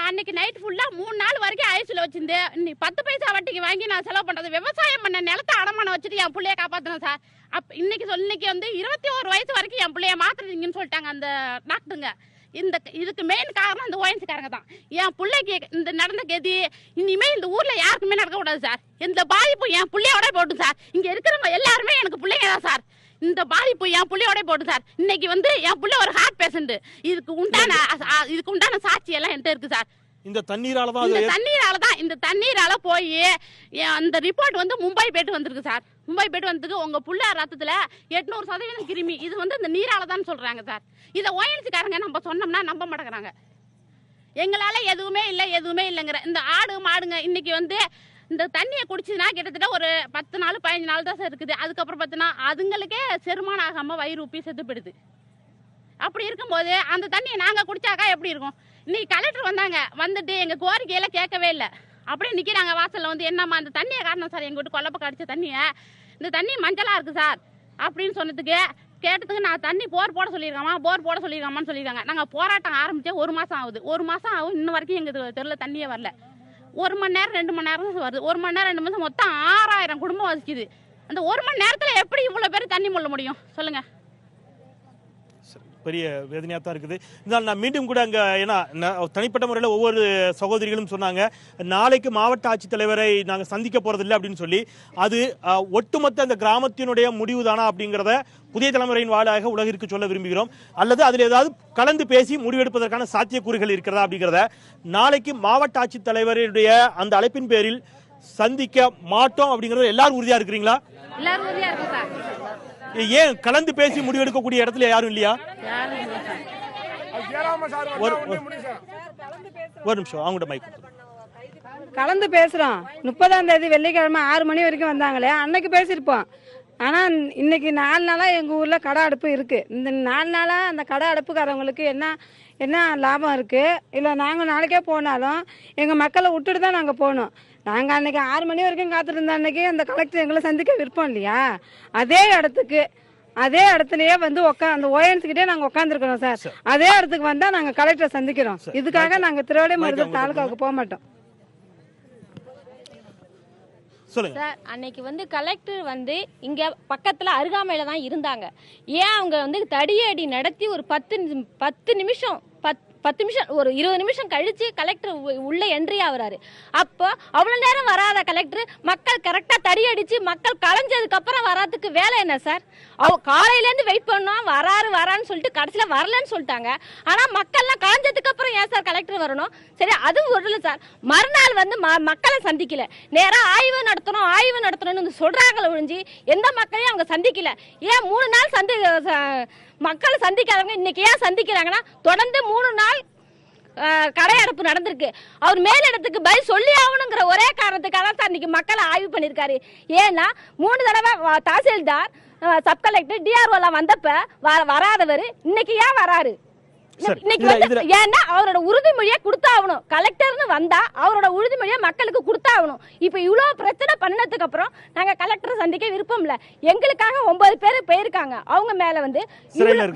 அன்னைக்கு நைட் ஃபுல்லா 3 நாள் வரைக்கும் ஐசியூல வச்சிருந்து 10 பைசா வட்டிக்கு வாங்கி நான் செலவு பண்றது, விவசாயம் பண்ண நிலத்தை அடமானம் வச்சுட்டு என் பிள்ளைய காப்பாத்தினேன் சார். இன்னைக்கு வந்து 21 வயசு வரைக்கும் என் பிள்ளைய மாத்துறீங்கன்னு சொல்லிட்டாங்க அந்த டாக்டருங்க. இதுக்கு மெயின் காரணம் இந்த ONGC காரங்க தான். என் பிள்ளைக்கு இந்த நடந்த கதி இனிமே இந்த ஊர்ல யாருக்குமே நடக்க கூடாது சார். இந்த பாதிப்பு என் பிள்ளையோட போட்டும் சார். இங்க இருக்கிறவங்க எல்லாருமே எனக்கு பிள்ளைங்க தான் சார். இந்த பாதிப்பு என் பிள்ளையோட போட்டும் சார். இன்னைக்கு வந்து என் பிள்ளை ஒரு ஹார்ட் பேஷண்ட். இதுக்கு உண்டான சாட்சி எல்லாம் என்கிட்ட இருக்கு சார். இந்த தண்ணீரால போய் அந்த ரிப்போர்ட் வந்து மும்பை போயிட்டு வந்திருக்கு சார். மும்பை போயிட்டு வந்ததுக்கு உங்க புள்ள ரத்தத்துல 800% கிருமி, இது வந்து இந்த நீரால தான் சொல்றாங்க சார். இதை ONGC காரங்க நம்ம சொன்னோம்னா நம்ப மாட்டேங்கிறாங்க. எங்களால எதுவுமே இல்லைங்கிற இந்த மாடுங்க இன்னைக்கு வந்து இந்த தண்ணியை குடிச்சதுன்னா கிட்டத்தட்ட ஒரு 10 நாள் 15 நாள் தான் சார் இருக்குது. அதுக்கப்புறம் பார்த்தீங்கன்னா அதுங்களுக்கே செரிமானம் ஆகாம வயிறு உப்பி செத்து போயிடுது. அப்படி இருக்கும்போது அந்த தண்ணியை நாங்க குடிச்சாக்கா எப்படி இருக்கும்? இன்னைக்கு கலெக்டர் வந்தாங்க, வந்துட்டு எங்க கோரிக்கையில கேட்கவே இல்லை. அப்படியே நிக்கிறாங்க வாசல்ல வந்து, என்னம்மா அந்த தண்ணியை காரணம் சார், எங்க வீட்டு கொல்லப்பக்க அடிச்ச தண்ணியை, இந்த தண்ணி மஞ்சளா இருக்கு சார் அப்படின்னு சொன்னதுக்கு கேட்டதுக்கு நான் தண்ணி போர் போட சொல்லியிருக்காமான்னு சொல்லியிருக்காங்க. நாங்க போராட்டம் ஆரம்பிச்சே 1 மாசம் ஆகுது. 1 மாசம் ஆகும், இன்ன வரைக்கும் எங்க தெருல தண்ணியே வரல. 1 மணி நேரம் 2 மணி நேரம் வருது. 1 மணி நேரம் 2 மணி நேரம் மொத்தம் 6000 குடும்பம் வசிக்குது. அந்த 1 மணி நேரத்துல எப்படி இவ்வளவு பேர் தண்ணி முள்ள முடியும் சொல்லுங்க? பெரிய வேதனையாக தான் இருக்குது. இதனால் நான் மீண்டும் கூட அங்கே ஏன்னா தனிப்பட்ட முறையில் ஒவ்வொரு சகோதரிகளும் சொன்னாங்க, நாளைக்கு மாவட்ட ஆட்சித்தலைவரை நாங்கள் சந்திக்க போகிறதில்லை அப்படின்னு சொல்லி. அது ஒட்டுமொத்த அந்த கிராமத்தினுடைய முடிவு தானா அப்படிங்கிறத புதிய தலைமுறையின் வாயிலாக உலகிற்கு சொல்ல விரும்புகிறோம். அல்லது அதில் ஏதாவது கலந்து பேசி முடிவெடுப்பதற்கான சாத்தியக்கூறுகள் இருக்கிறதா அப்படிங்கிறத நாளைக்கு மாவட்ட ஆட்சித்தலைவருடைய அந்த அழைப்பின் பேரில் சந்திக்க மாட்டோம் அப்படிங்கிறது எல்லாரும் உறுதியாக இருக்கிறீங்களா? எல்லாரும் உறுதியா இருக்கு சார். ஏன் கலந்து பேசி முடிவெடுக்கக்கூடிய இடத்துல யாரும் இல்லையா? ஒரு நிமிஷம் அவங்கள்ட்ட மைக் கலந்து பேசுறோம். 30ஆம் தேதி வெள்ளிக்கிழமை 6 மணி வரைக்கும் வந்தாங்களே, அன்னைக்கு பேசியிருப்போம். ஆனா இன்னைக்கு 4 நாளா எங்க ஊர்ல கடை அடுப்பு இருக்கு. இந்த 4 நாளா அந்த கடை அடுப்புக்காரவங்களுக்கு என்ன லாபம் இருக்கு? இல்ல நாங்க நாளைக்கே போனாலும் எங்க மக்களை விட்டுட்டு தான் நாங்க போகணும். நாங்கள் அன்னைக்கு 6 மணி வரைக்கும் காத்திருந்த அன்னைக்கு அந்த கலெக்டர் எங்களை சந்திக்க விருப்பம் இல்லையா? அதே இடத்துலயே வந்து அந்த ONGC கிட்டே நாங்கள் உட்காந்துருக்கிறோம் சார். அதே இடத்துக்கு வந்தா நாங்கள் கலெக்டரை சந்திக்கிறோம். இதுக்காக நாங்கள் திருவள்ளுவர் தாலுகாவுக்கு போக மாட்டோம். சொல்லுங்க சார். அன்னைக்கு வந்து கலெக்டர் வந்து இங்க பக்கத்துல அருகாமையில தான் இருந்தாங்க. ஏன் அவங்க வந்து தடியடி நடத்தி ஒரு 10 நிமிஷம் ஒரு 20 நிமிஷம் கழிச்சு கலெக்டர் உள்ள என்ட்ரி ஆகுறாரு. அப்போ அவ்வளவு நேரம் வராத கலெக்டர் மக்கள் கரெக்டா தடி அடிச்சு மக்கள் கலைஞ்சதுக்கு அப்புறம் வராதுக்கு வேலை என்ன சார்? காலையில இருந்து வெயிட் பண்ணோம், வரான்னு சொல்லிட்டு கடைசியில வரலன்னு சொல்லிட்டாங்க. ஆனா மக்கள்லாம் கலைஞ்சதுக்கு அப்புறம் ஏன் சார் கலெக்டர் வரணும்? சரி, அது ஒரு சார். மறுநாள் வந்து மக்களை சந்திக்கல, நேரா ஆய்வு நடத்தணும்னு சொல்றாங்களே ஒழிஞ்சு எந்த மக்களையும் அவங்க சந்திக்கல. ஏன் 3 நாள் மக்களை சந்திக்காதவங்க இன்னைக்கு ஏன் சந்திக்கிறாங்கன்னா, தொடர்ந்து 3 நாள் கடையடைப்பு நடந்திருக்கு. அவர் மேலிடத்துக்கு பதில் சொல்லி ஆகணுங்கிற ஒரே காரணத்துக்காக தான் இன்னைக்கு மக்களை ஆய்வு பண்ணிருக்காரு. ஏன்னா 3 தடவை தாசில்தார், சப் கலெக்டர், டிஆர்ஓ வந்தப்ப வராதவர் இன்னைக்கு ஏன் வராரு? ஏன்னா அவரோட உறுதிமொழியை கொடுத்தாகணும். கலெக்டர்னு வந்தா அவரோட உறுதிமொழியை மக்களுக்கு கொடுத்தாகணும். இப்ப இவ்வளவு பிரச்சனை பண்ணதுக்கு அப்புறம் நாங்க கலெக்டரை சந்திக்க விருப்பம் இல்ல. எங்களுக்காக 9 பேர் போயிருக்காங்க. அவங்க மேல வந்து ஜெயில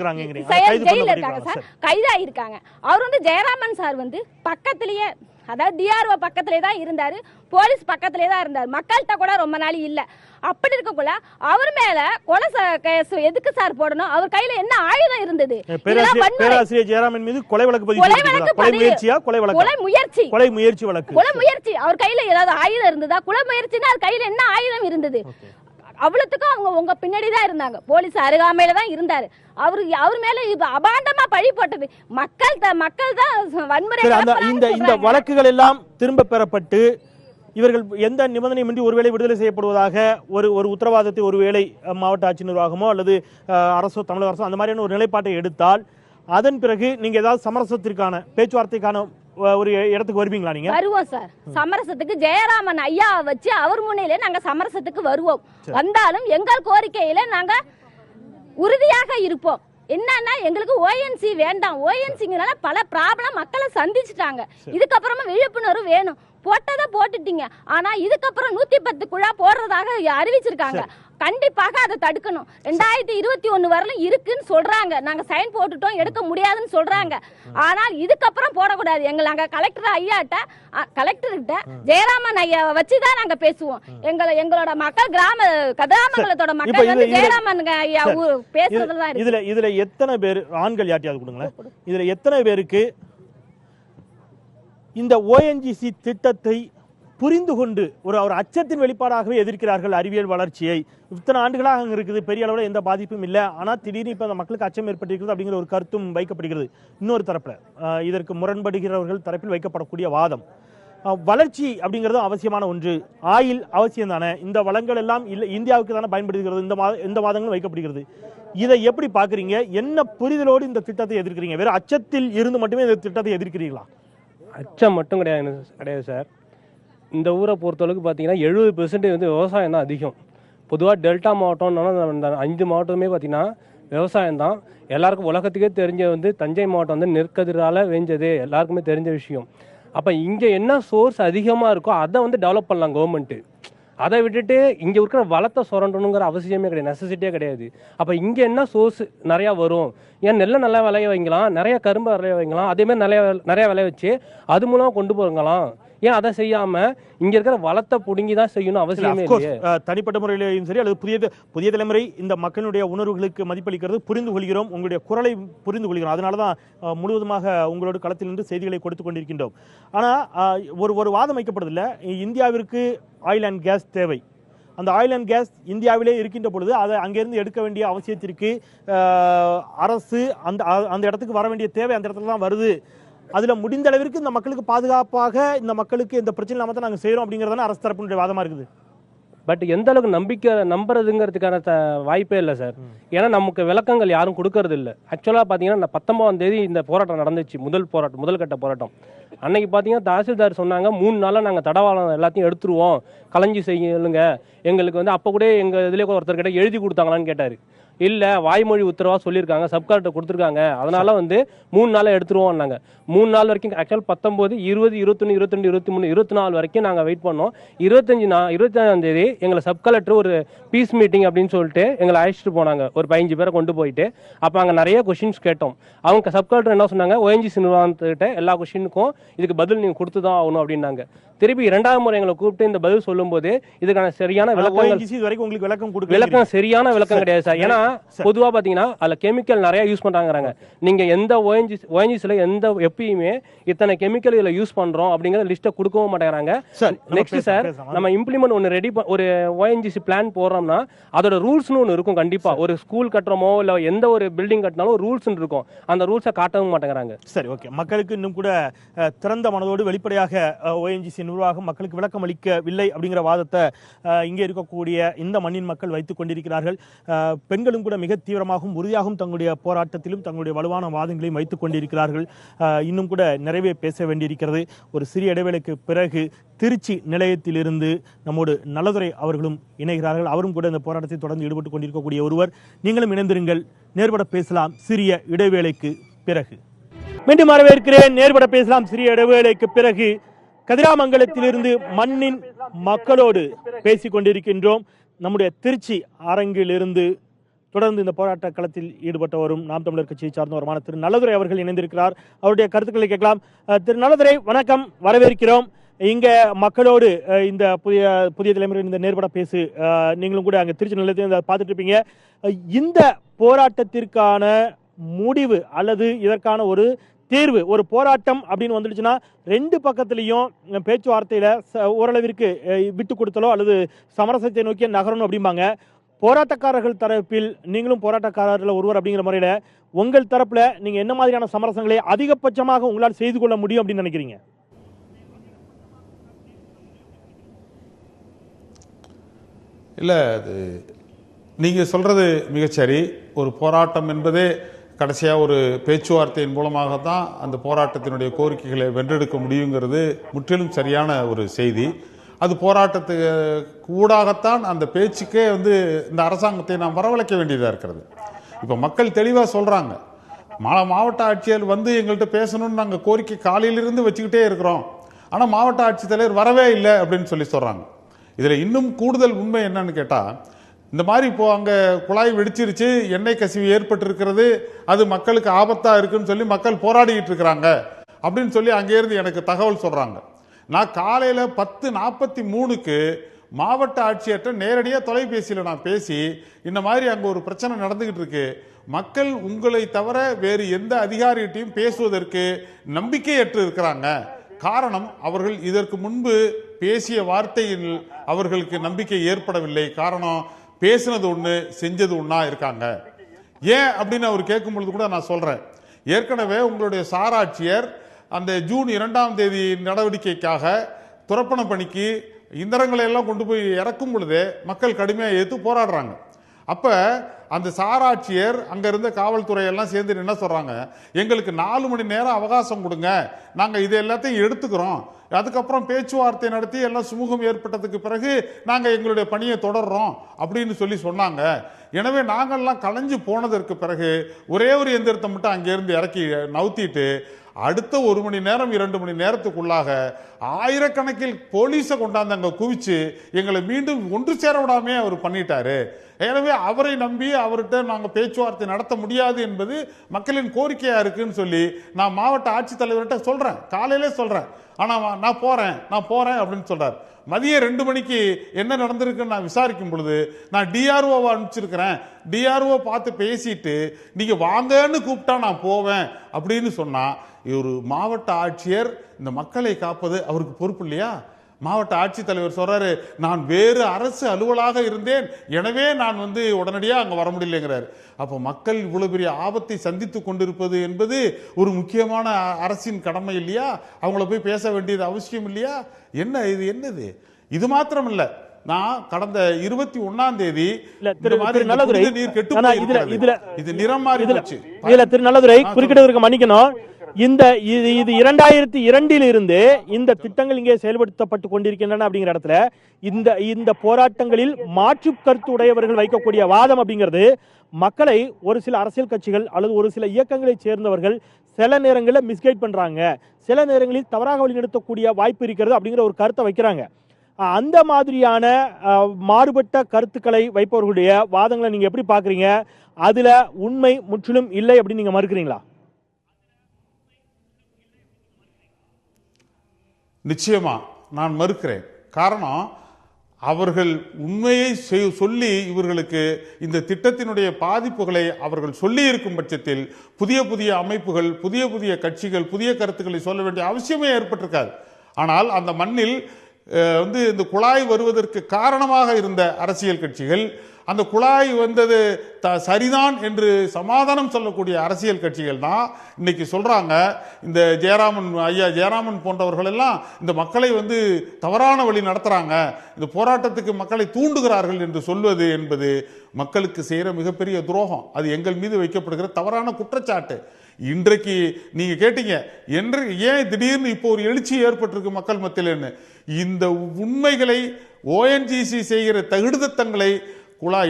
இருக்காங்க சார், கைதாயிருக்காங்க. அவர் வந்து ஜெயராமன் சார் வந்து பக்கத்திலேயே, அதாவது டிஆர்ஓ பக்கத்திலே தான் இருந்தாரு, போலீஸ் பக்கத்திலே தான் இருந்தாரு. மக்கள்கிட்ட கூட ரொம்ப நாள் இல்ல. அப்படி இருக்கக்குள்ள அவர் மேல கொலை கேஸ் எதுக்கு சார் போடணும்? அவர் கையில என்ன ஆயுதம் இருந்தது? பேராசிரியர் ஜெயராமன் மீது கொலை வழக்கு கொலை முயற்சி. அவர் கையில ஏதாவது ஆயுதம் இருந்ததா? கொலை முயற்சினா அவர் கையில என்ன ஆயுதம் இருந்தது? அவ்வளவுக்கும் அவங்க உங்க பின்னாடிதான் இருந்தாங்க, போலீஸ் அருகாமையில தான் இருந்தாரு. அவர் மேல அபாண்டமா பழி போட்டது மக்கள் தான் வன்முறை. இந்த வழக்குகள் எல்லாம் திரும்ப பெறப்பட்டு இவர்கள் எந்த நிபந்தனையுமின்றி ஒருவேளை விடுதலை செய்யப்படுவதாக ஒரு உத்தரவாதத்தை ஒருவேளை மாவட்ட ஆட்சி நிர்வாகமோ அல்லது அரசோ, தமிழக அரசோ அந்த மாதிரியான ஒரு நிலைப்பாட்டை எடுத்தால், அதன் பிறகு நீங்க ஏதாவது சமரசத்திற்கான பேச்சுவார்த்தைக்கான ஒரு இடத்துக்கு வருவீங்களா? நீங்க வருவோம் சார். சமரசத்துக்கு ஜெயராமன் ஐயா வச்சு அவர் முன்னிலே நாங்க சமரசத்துக்கு வருவோம். வந்தாலும் எங்கள் கோரிக்கையில நாங்க உறுதியாக இருப்போம். என்னன்னா, எங்களுக்கு ஓஎன்சி வேண்டாம். ஓஎன்சிங்கனால பல ப்ராப்ளம் மக்களை சந்திச்சுட்டாங்க. இதுக்கப்புறமா விழிப்புணர்வு வேணும். போட்டதை போட்டுட்டீங்க, ஆனா இதுக்கப்புறம் 110 குழா போடுறதாக அறிவிச்சிருக்காங்க. கண்டிப்பாக அதை தடுக்கணும். 2021 வரலும் இருக்குன்னு சொல்றாங்க. நாங்க சைன் போட்டுட்டோம், எடுக்க முடியாதுன்னு சொல்றாங்க. ஆனால் இதுக்கப்புறம் போடக்கூடாது. நாங்க கலெக்டர் ஐயாட்ட, கலெக்டர்கிட்ட ஜெயராமன் ஐயா வச்சுதான் நாங்க பேசுவோம். எங்களோட மக்கள், கிராமங்களோட மக்கள் வந்து ஜெயராமன் ஐயா பேசுறதுதான் இருக்கு. இதுல எத்தனை பேர் ஆண்கள் யாட்டியாவது கொடுங்களேன், இதுல எத்தனை பேருக்கு இந்த ஓஎன்ஜிசி திட்டத்தை புரிந்து கொண்டு ஒரு அச்சத்தின் வெளிப்பாடாகவே எதிர்க்கிறார்கள் அறிவியல் வளர்ச்சியை? இத்தனை ஆண்டுகளாக அங்கே இருக்குது, பெரிய அளவில் எந்த பாதிப்பும் இல்லை, ஆனால் திடீர்னு இப்போ அந்த மக்களுக்கு அச்சம் ஏற்பட்டிருக்கிறது அப்படிங்கிற ஒரு கருத்தும் வைக்கப்படுகிறது. இன்னொரு தரப்பில் இதற்கு முரண்படுகிறவர்கள் தரப்பில் வைக்கப்படக்கூடிய வாதம், வளர்ச்சி அப்படிங்கிறது அவசியமான ஒன்று, ஆயில் அவசியம் தானே, இந்த வளங்கள் எல்லாம் இல்லை இந்தியாவுக்கு தானே பயன்படுகிறது, இந்த வாதங்களும் வைக்கப்படுகிறது. இதை எப்படி பார்க்குறீங்க? என்ன புரிதலோடு இந்த திட்டத்தை எதிர்க்கிறீங்க? வேறு அச்சத்தில் இருந்து மட்டுமே இந்த திட்டத்தை எதிர்க்கிறீங்களா? அச்சம் மட்டும் கிடையாது சார். இந்த ஊரை பொறுத்தளவுக்கு பார்த்தீங்கன்னா 70% வந்து விவசாயம் தான் அதிகம். பொதுவாக டெல்டா மாவட்டம்னாலும் இந்த 5 மாவட்டமே பார்த்தீங்கன்னா விவசாயம் தான். எல்லாருக்கும் உலகத்துக்கே தெரிஞ்ச வந்து தஞ்சை மாவட்டம் வந்து நெற்கதிரால் வேஞ்சது எல்லாருக்குமே தெரிஞ்ச விஷயம். அப்போ இங்கே என்ன சோர்ஸ் அதிகமாக இருக்கோ அதை வந்து டெவலப் பண்ணலாம் கவர்மெண்ட்டு. அதை விட்டுட்டு இங்கே இருக்கிற வளத்தை சுரண்டணுங்கிற அவசியமே கிடையாது, நெசசிட்டியே கிடையாது. அப்போ இங்கே என்ன சோர்ஸ் நிறையா வரும், ஏன் நெல்லை நல்லா விளைய வைக்கலாம், நிறைய கரும்பு விளைய வைக்கலாம், அதேமாதிரி நிறையா விளைய வச்சு அது மூலமாக கொண்டு போகலாம். ஏன் அதை செய்யாம இங்க இருக்கிற வளத்தை புடுங்கி தான் செய்யணும் அவசியமே இல்லையே. தனிப்பட்ட முறையிலும் சரி அல்லது புதிய தலைமுறை இந்த மக்களுடைய உணர்வுகளுக்கு மதிப்பளிக்கிறது, புரிந்து கொள்கிறோம், உங்களுடைய குரலை புரிந்து கொள்கிறோம். அதனாலதான் முழுவதுமாக உங்களோட களத்தில் இருந்து செய்திகளை கொடுத்து கொண்டிருக்கின்றோம். ஆனா ஒரு வாதம் வைக்கப்படுதில்லை, இந்தியாவிற்கு ஆயில் அண்ட் கேஸ் தேவை. அந்த ஆயில் அண்ட் கேஸ் இந்தியாவிலே இருக்கின்ற பொழுது அதை அங்கிருந்து எடுக்க வேண்டிய அவசியத்திற்கு அரசு அந்த இடத்துக்கு வர வேண்டிய தேவை அந்த இடத்துல தான் வருது. அதுல முடிந்த அளவிற்கு இந்த மக்களுக்கு பாதுகாப்பாக, இந்த மக்களுக்கு இந்த பிரச்சனை இல்லாம தான் நாங்க செய்யறோம் அப்படிங்கறதான அரசு தரப்புடைய வாதமா இருக்குது. பட் எந்த அளவுக்கு நம்புறதுங்கிறதுக்கான வாய்ப்பே இல்லை சார். ஏன்னா நமக்கு விளக்கங்கள் யாரும் கொடுக்கறது இல்லை. ஆக்சுவலாக பார்த்தீங்கன்னா 19ஆம் தேதி இந்த போராட்டம் நடந்துச்சு, முதல் கட்ட போராட்டம். அன்னைக்கு பார்த்தீங்கன்னா தாசில்தார் சொன்னாங்க 3 நாளில் நாங்கள் தடவாளம் எல்லாத்தையும் எடுத்துருவோம், கலைஞ்சி செய்யுங்க எங்களுக்கு வந்து. அப்போ கூட எங்கள் இதிலே ஒருத்தர்கிட்ட எழுதி கொடுத்தாங்களான்னு கேட்டார். இல்ல வாய்மொழி உத்தரவா சொல்லியிருக்காங்க, சப் கலெக்டர் கொடுத்துருக்காங்க, அதனால வந்து 3 நாள் எடுத்துருவோம். நாங்க 3 நாள் வரைக்கும் ஆக்சுவல் 19, 20, 21, 22, 23, 24 வரைக்கும் நாங்க வெயிட் பண்ணோம். 25ஆம் தேதி எங்களை சப் கலெக்டர் ஒரு பீஸ் மீட்டிங் அப்படின்னு சொல்லிட்டு எங்களை அழைச்சிட்டு போனாங்க. ஒரு 15 பேரை கொண்டு போயிட்டு அப்ப அங்க நிறைய கொஸ்டின்ஸ் கேட்டோம். அவங்க சப் கலெக்டர் என்ன சொன்னாங்க, ONGC நிர்வாகத்துக்கிட்ட எல்லா கொஸ்டினுக்கும் இதுக்கு பதில் நீங்க கொடுத்துதான் ஆகணும் அப்படின்னாங்க. திருப்பி 2வது முறை எங்களை கூப்பிட்டு இந்த பதில் சொல்லும் போது இதுக்கான சரியான விளக்கம் சரியான விளக்கம் கிடையாது சார். ஏன்னா பொதுவா பாத்தீங்கன்னா அதுல கெமிக்கல் நிறைய யூஸ் பண்றாங்க. நீங்க எந்த ONGCல எந்த எப்பயுமே இத்தனை கெமிக்கல் இதுல யூஸ் பண்றோம் அப்படிங்கிற லிஸ்ட்டை கொடுக்கவும் மாட்டேங்கிறாங்க. நெக்ஸ்ட் சார், நம்ம இம்ப்ளிமெண்ட் ஒன்னு ரெடி ஒரு ONGC பிளான் போடுறோம்னா அதோட ரூல்ஸ்னு ஒன்று இருக்கும். கண்டிப்பா ஒரு ஸ்கூல் கட்டுறோமோ இல்ல எந்த ஒரு பில்டிங் கட்டினாலும் ரூல்ஸ் இருக்கும். அந்த ரூல்ஸை காட்டவும் மாட்டேங்கிறாங்க. சரி, ஓகே. மக்களுக்கு இன்னும் கூட திறந்த மனதோடு வெளிப்படையாக ONGC நிர்வாகம் மக்களுக்கு விளக்கம் அளிக்கவில்லை அப்படிங்கிற வாதத்தை இங்கே இருக்கக்கூடிய இந்த மண்ணின் மக்கள் வைத்துக் கொண்டிருக்கிறார்கள். பெண்களும் கூட மிக தீவிரமாகவும் உறுதியாகவும் தங்களுடைய போராட்டத்திலும் தங்களுடைய வலுவான வாதங்களையும் வைத்துக் கொண்டிருக்கிறார்கள். இன்னும் கூட நிறைவே பேச வேண்டியிருக்கிறது. ஒரு சிறிய இடைவேளைக்கு பிறகு திருச்சி நிலையத்திலிருந்து நம்மோடு நல்லதுரை அவர்களும் இணைகிறார்கள். அவரும் கூட இந்த போராட்டத்தை தொடர்ந்து ஈடுபட்டுக் கொண்டிருக்கக்கூடிய ஒருவர். நீங்களும் இணைந்திருங்கள். நேர்பட பேசலாம் சிறிய இடைவேளைக்கு பிறகு. மீண்டும் வரவேற்கிறேன். நேர்பட பேசலாம் சிறிய இடைவேளைக்கு பிறகு கதிராமங்கலத்திலிருந்து மண்ணின் மக்களோடு பேசிக் கொண்டிருக்கின்றோம். நம்முடைய திருச்சி அரங்கிலிருந்து தொடர்ந்து இந்த போராட்ட களத்தில் ஈடுபட்டு வரும் நாம் தமிழர் கட்சியை சார்ந்தவருமான திரு நல்லதுரை அவர்கள் இணைந்திருக்கிறார். அவருடைய கருத்துக்களை கேட்கலாம். திரு நல்லதுரை, வணக்கம், வரவேற்கிறோம். இங்க மக்களோடு இந்த புதிய தலைமுறை இந்த நேர்பட பேசு நீங்களும் கூட அங்க திருச்சி நிலையத்தில் பார்த்துட்டு இருப்பீங்க. இந்த போராட்டத்திற்கான முடிவு அல்லது இதற்கான ஒரு தீர்வு, ஒரு போராட்டம் அப்படின்னு வந்துடுச்சுன்னா 2 பக்கத்திலையும் பேச்சுவார்த்தையில ஓரளவிற்கு விட்டு கொடுத்தலோ அல்லது சமரசத்தை நோக்கி நகரணும் அப்படிம்பாங்க. போராட்டக்காரர்கள் தரப்பில் நீங்களும் போராட்டக்காரர்கள் ஒருவர் அப்படிங்கிற முறையில உங்கள் தரப்புல நீங்க என்ன மாதிரியான சமரசங்களை அதிகபட்சமாக உங்களால் செய்து கொள்ள முடியும் அப்படின்னு நினைக்கிறீங்க? இல்லை, அது நீங்கள் சொல்கிறது மிகச்சரி. ஒரு போராட்டம் என்பதே கடைசியாக ஒரு பேச்சுவார்த்தையின் மூலமாக தான் அந்த போராட்டத்தினுடைய கோரிக்கைகளை வென்றெடுக்க முடியுங்கிறது முற்றிலும் சரியான ஒரு செய்தி. அது போராட்டத்துக்கு ஊடாகத்தான் அந்த பேச்சுக்கே இந்த அரசாங்கத்தை நாம் வரவழைக்க வேண்டியதாக இருக்கிறது. இப்போ மக்கள் தெளிவாக சொல்கிறாங்க, மாவட்ட ஆட்சியர் எங்கள்கிட்ட பேசணும்னு நாங்கள் கோரிக்கை காலையிலிருந்து வச்சுக்கிட்டே இருக்கிறோம், ஆனால் மாவட்ட ஆட்சித்தலைவர் வரவே இல்லை அப்படின்னு சொல்கிறாங்க. இதில் இன்னும் கூடுதல் உண்மை என்னன்னு கேட்டால், இந்த மாதிரி இப்போ அங்கே குழாய் வெடிச்சிருச்சு, எண்ணெய் கசிவு ஏற்பட்டிருக்கிறது, அது மக்களுக்கு ஆபத்தாக இருக்குன்னு சொல்லி மக்கள் போராடிக்கிட்டு இருக்கிறாங்க அப்படின்னு சொல்லி அங்கேருந்து எனக்கு தகவல் சொல்கிறாங்க. நான் காலையில் 10:43க்கு மாவட்ட ஆட்சியர்கிட்ட நேரடியாக தொலைபேசியில் நான் பேசி, இந்த மாதிரி அங்கே ஒரு பிரச்சனை நடந்துகிட்டு இருக்கு, மக்கள் உங்களை தவிர வேறு எந்த அதிகாரிகிட்டையும் பேசுவதற்கு நம்பிக்கையற்று இருக்கிறாங்க. காரணம், அவர்கள் இதற்கு முன்பு பேசிய வார்த்தையில் அவர்களுக்கு நம்பிக்கை ஏற்படவில்லை. காரணம், பேசினது ஒன்று செஞ்சது ஒன்றா இருக்காங்க. ஏன் அப்படின்னு அவர் கேட்கும் பொழுது கூட நான் சொல்றேன், ஏற்கனவே உங்களுடைய சாராட்சியர் அந்த ஜூன் 2ஆம் தேதி நடவடிக்கைக்காக துரப்பண பணிக்கு இயந்திரங்களை எல்லாம் கொண்டு போய் இறக்கும் பொழுதே மக்கள் கடுமையாக எதிர்த்து போராடுறாங்க. அப்ப அந்த சாராட்சியர் அங்க இருந்த காவல்துறை எல்லாம் சேர்ந்து என்ன சொல்றாங்க, எங்களுக்கு 4 மணி நேரம் அவகாசம் கொடுங்க, நாங்க இது எல்லாத்தையும் எடுத்துக்கிறோம், அதுக்கப்புறம் பேச்சுவார்த்தை நடத்தி எல்லாம் சுமூகம் ஏற்பட்டதுக்கு பிறகு நாங்க எங்களுடைய பணியை தொடர்றோம் அப்படின்னு சொன்னாங்க. எனவே நாங்கள்லாம் கலைஞ்சு போனதற்கு பிறகு ஒரே ஒரு எந்திரத்தை மட்டும் அங்கிருந்து இறக்கி நவுத்திட்டு அடுத்த 1 மணி நேரம் 2 மணி நேரத்துக்குள்ளாக ஆயிரக்கணக்கில் போலீஸை கொண்டாந்து அங்க குவிச்சு எங்களை மீண்டும் ஒன்று சேர விடாமே அவர் பண்ணிட்டாரு. எனவே அவரை நம்பி அவர்கிட்ட நாங்க பேச்சுவார்த்தை நடத்த முடியாது என்பது மக்களின் கோரிக்கையா இருக்குன்னு சொல்லி நான் மாவட்ட ஆட்சித்தலைவர்கிட்ட சொல்றேன், காலையிலே சொல்றேன். ஆனா நான் போறேன் அப்படின்னு சொல்றாரு. மதியம் 2 மணிக்கு என்ன நடந்திருக்குன்னு நான் விசாரிக்கும் பொழுது, நான் டிஆர்ஓவை அனுப்பிச்சிருக்கிறேன், டிஆர்ஓ பார்த்து பேசிட்டு நீங்க வாங்கன்னு கூப்பிட்டா நான் போவேன் அப்படின்னு சொன்னா, ஒரு மாவட்ட ஆட்சியர் இந்த மக்களை காப்பது அவருக்கு பொறுப்பு இல்லையா? மாவட்ட ஆட்சித்தலைவர் சொல்றாரு, நான் வேறு அரசு அலுவலாக இருந்தேன், எனவே நான் உடனடியாக அங்க வர முடியலைங்கிறாரு. அப்போ மக்கள் இவ்வளவு பெரிய ஆபத்தை சந்தித்து கொண்டிருப்பது என்பது ஒரு முக்கியமான அரசின் கடமை இல்லையா? அவங்கள போய் பேச வேண்டியது அவசியம் இல்லையா? என்ன இது, என்னது இது மாத்திரம் இல்ல, நான் கடந்த 21ஆம் தேதி நல்லதுரை நீர் கெட்டு இது நிறம் மாறி போச்சு. இதுல திரு நல்லதுரை குறுக்கிடவருக்கு மன்னிக்கணும். இது 2002 இருந்து இந்த திட்டங்கள் இங்கே செயல்படுத்தப்பட்டு கொண்டிருக்கின்றன அப்படிங்கிற இடத்துல இந்த போராட்டங்களில் மாற்று கருத்து உடையவர்கள் வைக்கக்கூடிய வாதம் அப்படிங்கிறது மக்களை ஒரு சில அரசியல் கட்சிகள் அல்லது ஒரு சில இயக்கங்களை சேர்ந்தவர்கள் சில நேரங்களில் மிஸ்கைட் பண்றாங்க, சில நேரங்களில் தவறாக வழிநடத்தக்கூடிய வாய்ப்பு இருக்கிறது அப்படிங்கிற ஒரு கருத்தை வைக்கிறாங்க. அந்த மாதிரியான மாறுபட்ட கருத்துக்களை வைப்பவர்களுடைய வாதங்களை நீங்க எப்படி பாக்குறீங்க? அதுல உண்மை முற்றிலும் இல்லை அப்படின்னு நீங்க மறுக்கிறீங்களா? நிச்சயமா நான் மறுக்கிறேன். காரணம், அவர்கள் உண்மையை சொல்லி இவர்களுக்கு இந்த திட்டத்தினுடைய பாதிப்புகளை அவர்கள் சொல்லி இருக்கும் பட்சத்தில் புதிய புதிய அமைப்புகள், புதிய புதிய கட்சிகள், புதிய கருத்துக்களை சொல்ல வேண்டிய அவசியமே ஏற்பட்டிருக்காது. ஆனால் அந்த மண்ணில் இந்த குழாய் வருவதற்கு காரணமாக இருந்த அரசியல் கட்சிகள், அந்த குழாய் வந்தது சரிதான் என்று சமாதானம் சொல்லக்கூடிய அரசியல் கட்சிகள் தான் இன்னைக்கு சொல்றாங்க, இந்த ஐயா ஜெயராமன் போன்றவர்கள் எல்லாம் இந்த மக்களை தவறான வழி நடத்துறாங்க, இந்த போராட்டத்துக்கு மக்களை தூண்டுகிறார்கள் என்று சொல்வது என்பது மக்களுக்கு செய்யற மிகப்பெரிய துரோகம். அது எங்கள் மீது வைக்கப்படுகிற தவறான குற்றச்சாட்டு. இன்றைக்கு நீங்க கேட்டீங்க ஏன் திடீர்னு இப்போ ஒரு எழுச்சி ஏற்பட்டிருக்கு மக்கள் மத்தியில்னு. இந்த உண்மைகளை ONGC செய்கிற தகுடுதத்தங்களை,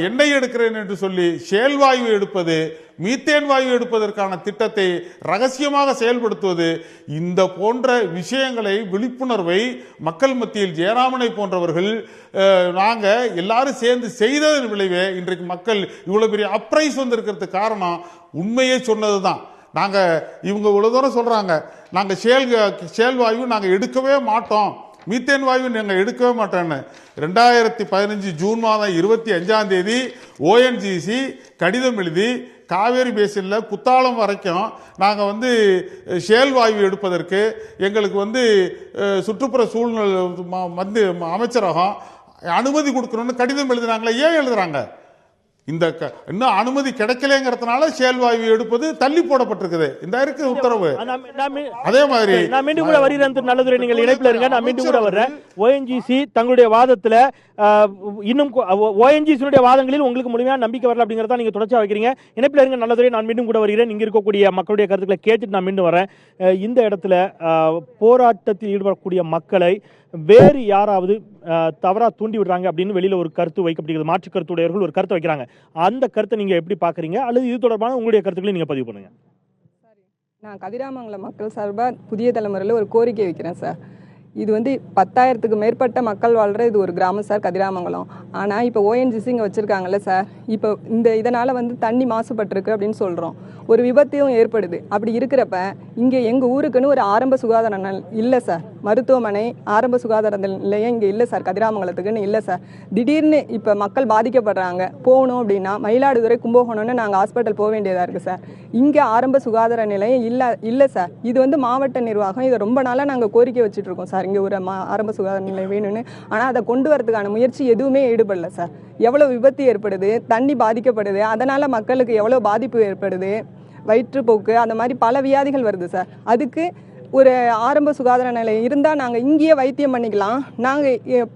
எண்ணெய் எடுக்கிறேன் என்று சொல்லி ஷேல் வாயு எடுப்பது, மீத்தேன் வாயு எடுப்பதற்கான திட்டத்தை ரகசியமாக செயல்படுத்துவது, இந்த போன்ற விஷயங்களை, விழிப்புணர்வை மக்கள் மத்தியில் ஜெயராமனை போன்றவர்கள் நாங்க எல்லாரும் சேர்ந்து செய்ததன் விளைவே இன்றைக்கு மக்கள் இவ்வளவு பெரிய அப்ரைஸ் வந்திருக்கிறதுக்கு காரணம் உண்மையே சொன்னதுதான். நாங்க இவங்க இவ்வளவு தூரம் சொல்றாங்க, நாங்க ஷேல் வாயு நாங்க எடுக்கவே மாட்டோம், மீத்தேன் வாயு நாங்கள் எடுக்கவே மாட்டோன்னு. 2015 ஜூன் மாதம் 25ஆம் தேதி ONGC கடிதம் எழுதி காவேரி பேசின்ல குத்தாலம் வரைக்கும் நாங்கள் ஷேல் வாயு எடுப்பதற்கு எங்களுக்கு சுற்றுப்புற சூழ்நிலை அமைச்சரகம் அனுமதி கொடுக்கணும்னு கடிதம் எழுதுனாங்களே. ஏன் எழுதுறாங்க? இன்னும் அனுமதி கிடைக்கலங்கிறதுனால ஷேல் வாயு எடுப்பது தள்ளி போடப்பட்டிருக்குது. இந்த இருக்கு உத்தரவு. அதே மாதிரி நான் மீண்டும் கூட வருகிறேன். நல்லதுரை, நீங்கள் இணைப்பில் இருங்க. நான் மீண்டும் கூட வர்றேன். ONGC தங்களுடைய வாதத்துல இன்னும் ONGC வாதங்களில் உங்களுக்கு முழுமையான நம்பிக்கை வரல அப்படிங்கறத நீங்க தொடர்ச்சியா வைக்கிறீங்க. இணைப்பில் இருங்க நல்லதுரை. நான் மீண்டும் கூட வருகிறேன். இங்க இருக்கக்கூடிய மக்களுடைய கருத்துக்களை கேட்டுட்டு நான் மீண்டும் வரேன். இந்த இடத்துல போராட்டத்தில் ஈடுபடக்கூடிய மக்களை வேறு யாராவது தவறா தூண்டி விடுறாங்க அப்படின்னு வெளியில ஒரு கருத்து வைக்கப்படுகிறது. மாற்று கருத்துடையவர்கள் ஒரு கருத்தை வைக்கிறாங்க. அந்த கருத்தை நீங்க எப்படி பாக்குறீங்க, அல்லது இது தொடர்பான உங்களுடைய கருத்துக்களை நீங்க பதிவு பண்ணுங்க. நான் கதிராமங்கலம் மக்கள் சார்பா புதிய தலைமுறையில் ஒரு கோரிக்கை வைக்கிறேன் சார். இது 10,000க்கு மேற்பட்ட மக்கள் வாழ்கிற இது ஒரு கிராமம் சார் கதிராமங்கலம். ஆனால் இப்போ ONGC இங்கே வச்சுருக்காங்கல்ல சார், இப்போ இதனால் தண்ணி மாசுபட்டிருக்கு அப்படின்னு சொல்கிறோம். ஒரு விபத்தையும் ஏற்படுது. அப்படி இருக்கிறப்ப இங்கே எங்கள் ஊருக்குன்னு ஒரு ஆரம்ப சுகாதார இல்லை சார், மருத்துவமனை ஆரம்ப சுகாதார நிலையம் இங்கே இல்லை சார், கதிராமங்கலத்துக்குன்னு இல்லை சார். திடீர்னு இப்போ மக்கள் பாதிக்கப்படுறாங்க, போகணும் அப்படின்னா மயிலாடுதுறை கும்பகோணம்னு நாங்கள் ஹாஸ்பிட்டல் போக வேண்டியதாக இருக்குது சார். இங்கே ஆரம்ப சுகாதார நிலையம் இல்லை சார். இது மாவட்ட நிர்வாகம் இதை ரொம்ப நாளாக நாங்கள் கோரிக்கை வச்சுட்டு இருக்கோம் சார், இங்கே ஒரு ஆரம்ப சுகாதார நிலையம் வேணும்னு. ஆனால் அதை கொண்டு வரதுக்கான முயற்சி எதுவுமே ஈடுபடல சார். எவ்வளோ விபத்து ஏற்படுது, தண்ணி பாதிக்கப்படுது, அதனால் மக்களுக்கு எவ்வளோ பாதிப்பு ஏற்படுது, வயிற்றுப்போக்கு, அந்த மாதிரி பல வியாதிகள் வருது சார். அதுக்கு ஒரு ஆரம்ப சுகாதார நிலையம் இருந்தால் நாங்கள் இங்கேயே வைத்தியம் பண்ணிக்கலாம். நாங்கள்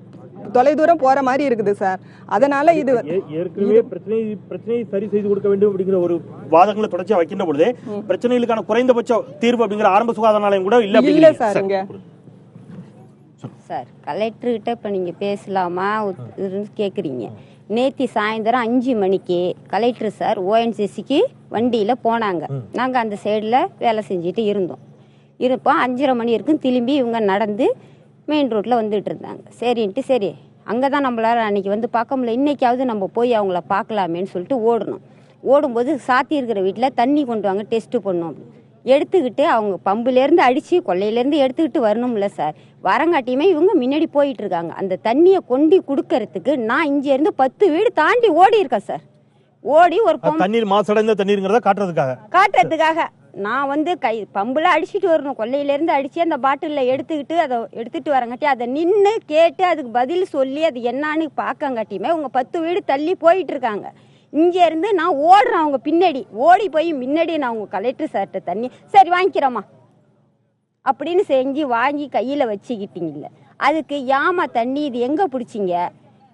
தொலைதூரம் போற மாதிரி இருக்குது சார். அதனால இது ஏற்கனவே பிரச்சனை சரி செய்து கொடுக்க வேண்டும் அப்படிங்கிற ஒரு வாதங்களை தொடர்ச்சியா வைக்கின்ற பொழுது பிரச்சனைகளுக்கான குறைந்தபட்ச தீர்வு அப்படிங்கிற ஆரம்ப சுகாதார நிலையம் கூட இல்ல சார். இங்க சார் கலெக்டர்கிட்ட இப்போ நீங்கள் பேசலாமா கேட்குறீங்க. நேற்று சாயந்தரம் 5 மணிக்கு கலெக்டர் சார் ONGCக்கு வண்டியில் போனாங்க. நாங்கள் அந்த சைடில் வேலை செஞ்சுட்டு இருப்போம். 5:30 மணி வரைக்கும் திரும்பி இவங்க நடந்து மெயின் ரோட்டில் வந்துட்டு இருந்தாங்க. சரின்ட்டு சரி அங்கே தான் நம்மளால அன்றைக்கி பார்க்க முடியல, இன்றைக்காவது நம்ம போய் அவங்கள பார்க்கலாமேன்னு சொல்லிட்டு ஓடணும். ஓடும்போது சாத்தி இருக்கிற வீட்டில் தண்ணி கொண்டு வாங்க டெஸ்ட்டு பண்ணோம். எடுத்துக்கிட்டு அவங்க பம்புலேருந்து அடித்து கொள்ளையிலேருந்து எடுத்துக்கிட்டு வரணும்ல சார். வரங்காட்டியுமே இவங்க முன்னாடி போயிட்டு இருக்காங்க. அந்த தண்ணியை கொண்டு கொடுக்கறதுக்கு நான் இங்கேருந்து 10 வீடு தாண்டி ஓடி இருக்கேன் சார். ஓடி ஒரு தண்ணீர் மாசடைந்த தண்ணீருங்கிறத காட்டுறதுக்காக நான் பம்புல அடிச்சுட்டு வரணும். கொள்ளையிலேருந்து அடித்து அந்த பாட்டிலில் எடுத்துக்கிட்டு வரங்காட்டி அதை நின்று கேட்டு அதுக்கு பதில் சொல்லி அது என்னான்னு பார்க்கங்காட்டியுமே அவங்க 10 வீடு தள்ளி போயிட்டு இருக்காங்க. இங்கேருந்து நான் ஓடுறேன் அவங்க பின்னாடி. ஓடி போய் முன்னாடி நான் அவங்க கலெக்டர் சார்கிட்ட தண்ணி சரி வாங்கிக்கிறோமா அப்படின்னு செஞ்சு வாங்கி கையில் வச்சுக்கிட்டீங்கல்ல. அதுக்கு ஏமா தண்ணி இது எங்கே பிடிச்சிங்க,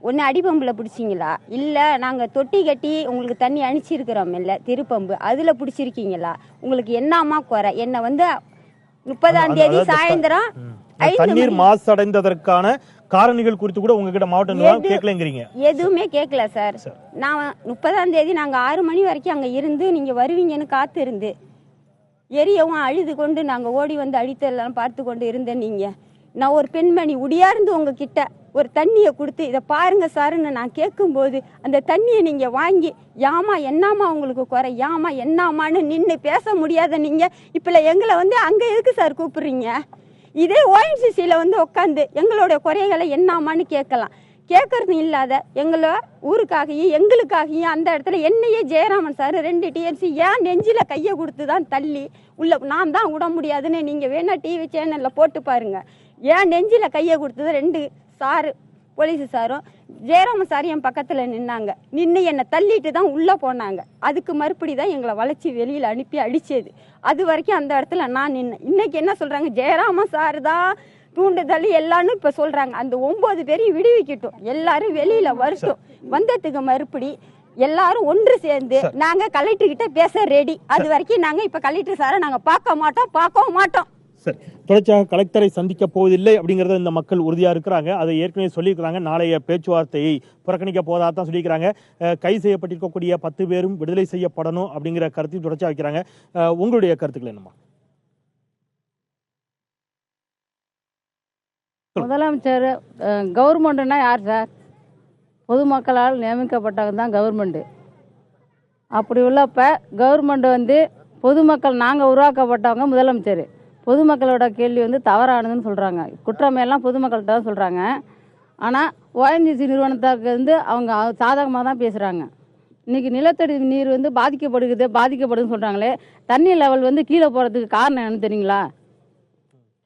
ஒன்று அடிப்பம்பில் பிடிச்சிங்களா, இல்லை நாங்கள் தொட்டி கட்டி உங்களுக்கு தண்ணி அனுப்பிச்சிருக்கிறோம் இல்லை திருப்பம்பு அதில் பிடிச்சிருக்கீங்களா, உங்களுக்கு என்னம்மா குறை, என்னை வந்து 30ஆம் தேதி சாயந்தரம் தண்ணீர் மாசடைந்ததற்கான காரணிகள் குறித்து கூட உங்ககிட்ட மாவட்ட நிர்வாகம் கேட்கலங்கிறீங்க? எதுவுமே கேட்கல சார். நான் 30ஆம் தேதி நாங்கள் 6 மணி வரைக்கும் அங்கே இருந்து நீங்கள் வருவீங்கன்னு காத்து இருந்து எரியவும் அழுது கொண்டு நாங்கள் ஓடி வந்து அடித்தெல்லாம் பார்த்து கொண்டு இருந்தேன். நீங்கள் நான் ஒரு பெண்மணி உடியார்ந்து உங்ககிட்ட ஒரு தண்ணியை கொடுத்து இதை பாருங்க சாருன்னு நான் கேட்கும்போது அந்த தண்ணியை நீங்கள் வாங்கி யாமா என்னம்மா உங்களுக்கு குறை, யாமா என்னம்மான்னு நின்று பேச முடியாத நீங்கள் இப்போ எங்களை வந்து அங்கே எதுக்கு சார் கூப்பிடுறீங்க? இதே ONGCயில் வந்து உட்காந்து எங்களோட குறைகளை என்னம்மான்னு கேட்கலாம். கேட்கறது இல்லாத எங்களை ஊருக்காகவும் எங்களுக்காகவும் அந்த இடத்துல என்னையே ஜெயராமன் சார் 2 TNC ஏன் நெஞ்சில் கையை கொடுத்து தான் தள்ளி உள்ள நான் தான் விட முடியாதுன்னு நீங்கள் வேணா டிவி சேனலில் போட்டு பாருங்க. ஏன் நெஞ்சில் கையை கொடுத்தது 2 சாரு போலீஸ் சாரும் ஜெயராமன் சார் என் பக்கத்தில் நின்று என்னை தள்ளிட்டு தான் உள்ளே போனாங்க. அதுக்கு மறுபடி தான் எங்களை வளைச்சி வெளியில் அனுப்பி அடித்தது. அது வரைக்கும் அந்த இடத்துல நான் நின்னேன். இன்னைக்கு என்ன சொல்கிறாங்க, ஜெயராமன் சார் தான் தூண்டுதல் எல்லான்னு இப்போ சொல்கிறாங்க. அந்த 9 பேரையும் விடுவிக்கட்டும், எல்லாரும் வெளியில் வரட்டும். வந்ததுக்கு மறுபடி எல்லாரும் ஒன்று சேர்ந்து நாங்கள் கலெக்டர்கிட்ட பேச ரெடி. அது வரைக்கும் நாங்கள் இப்போ கலெக்டர் சாரை நாங்கள் பார்க்கவும் மாட்டோம். சரி, தொடர்ச்சியாக கலெக்டரை சந்திக்க போவதில்லை அப்படிங்கறத இந்த மக்கள் உறுதியா இருக்கிறாங்க. அதை ஏற்கனவே சொல்லியிருக்கிறாங்க. நாளைய பேச்சுவார்த்தையை புறக்கணிக்க போவதாக சொல்லியிருக்கிறாங்க. கைது செய்யப்பட்டிருக்கக்கூடிய 10 பேரும் விடுதலை செய்யப்படணும் அப்படிங்கிற கருத்தையும் தொடர்ச்சியா வைக்கிறாங்க. உங்களுடைய கருத்துக்கள் என்னமா? முதலமைச்சர் கவர்மெண்ட்னா யார் சார்? பொதுமக்களால் நியமிக்கப்பட்டவங்க தான் கவர்மெண்ட்டு. அப்படி உள்ளப்ப கவர்மெண்ட் வந்து பொதுமக்கள் நாங்கள் உருவாக்கப்பட்டவங்க முதலமைச்சர். பொதுமக்களோட கேள்வி வந்து தவறானதுன்னு சொல்கிறாங்க. குற்றமையெல்லாம் பொதுமக்கள்கிட்ட தான் சொல்கிறாங்க. ஆனால் ONGC நிறுவனத்துக்கு வந்து அவங்க சாதகமாக தான் பேசுகிறாங்க. இன்றைக்கி நிலத்தடி நீர் வந்து பாதிக்கப்படுதுன்னு சொல்கிறாங்களே, தண்ணி லெவல் வந்து கீழே போகிறதுக்கு காரணம் என்னன்னு தெரியுங்களா?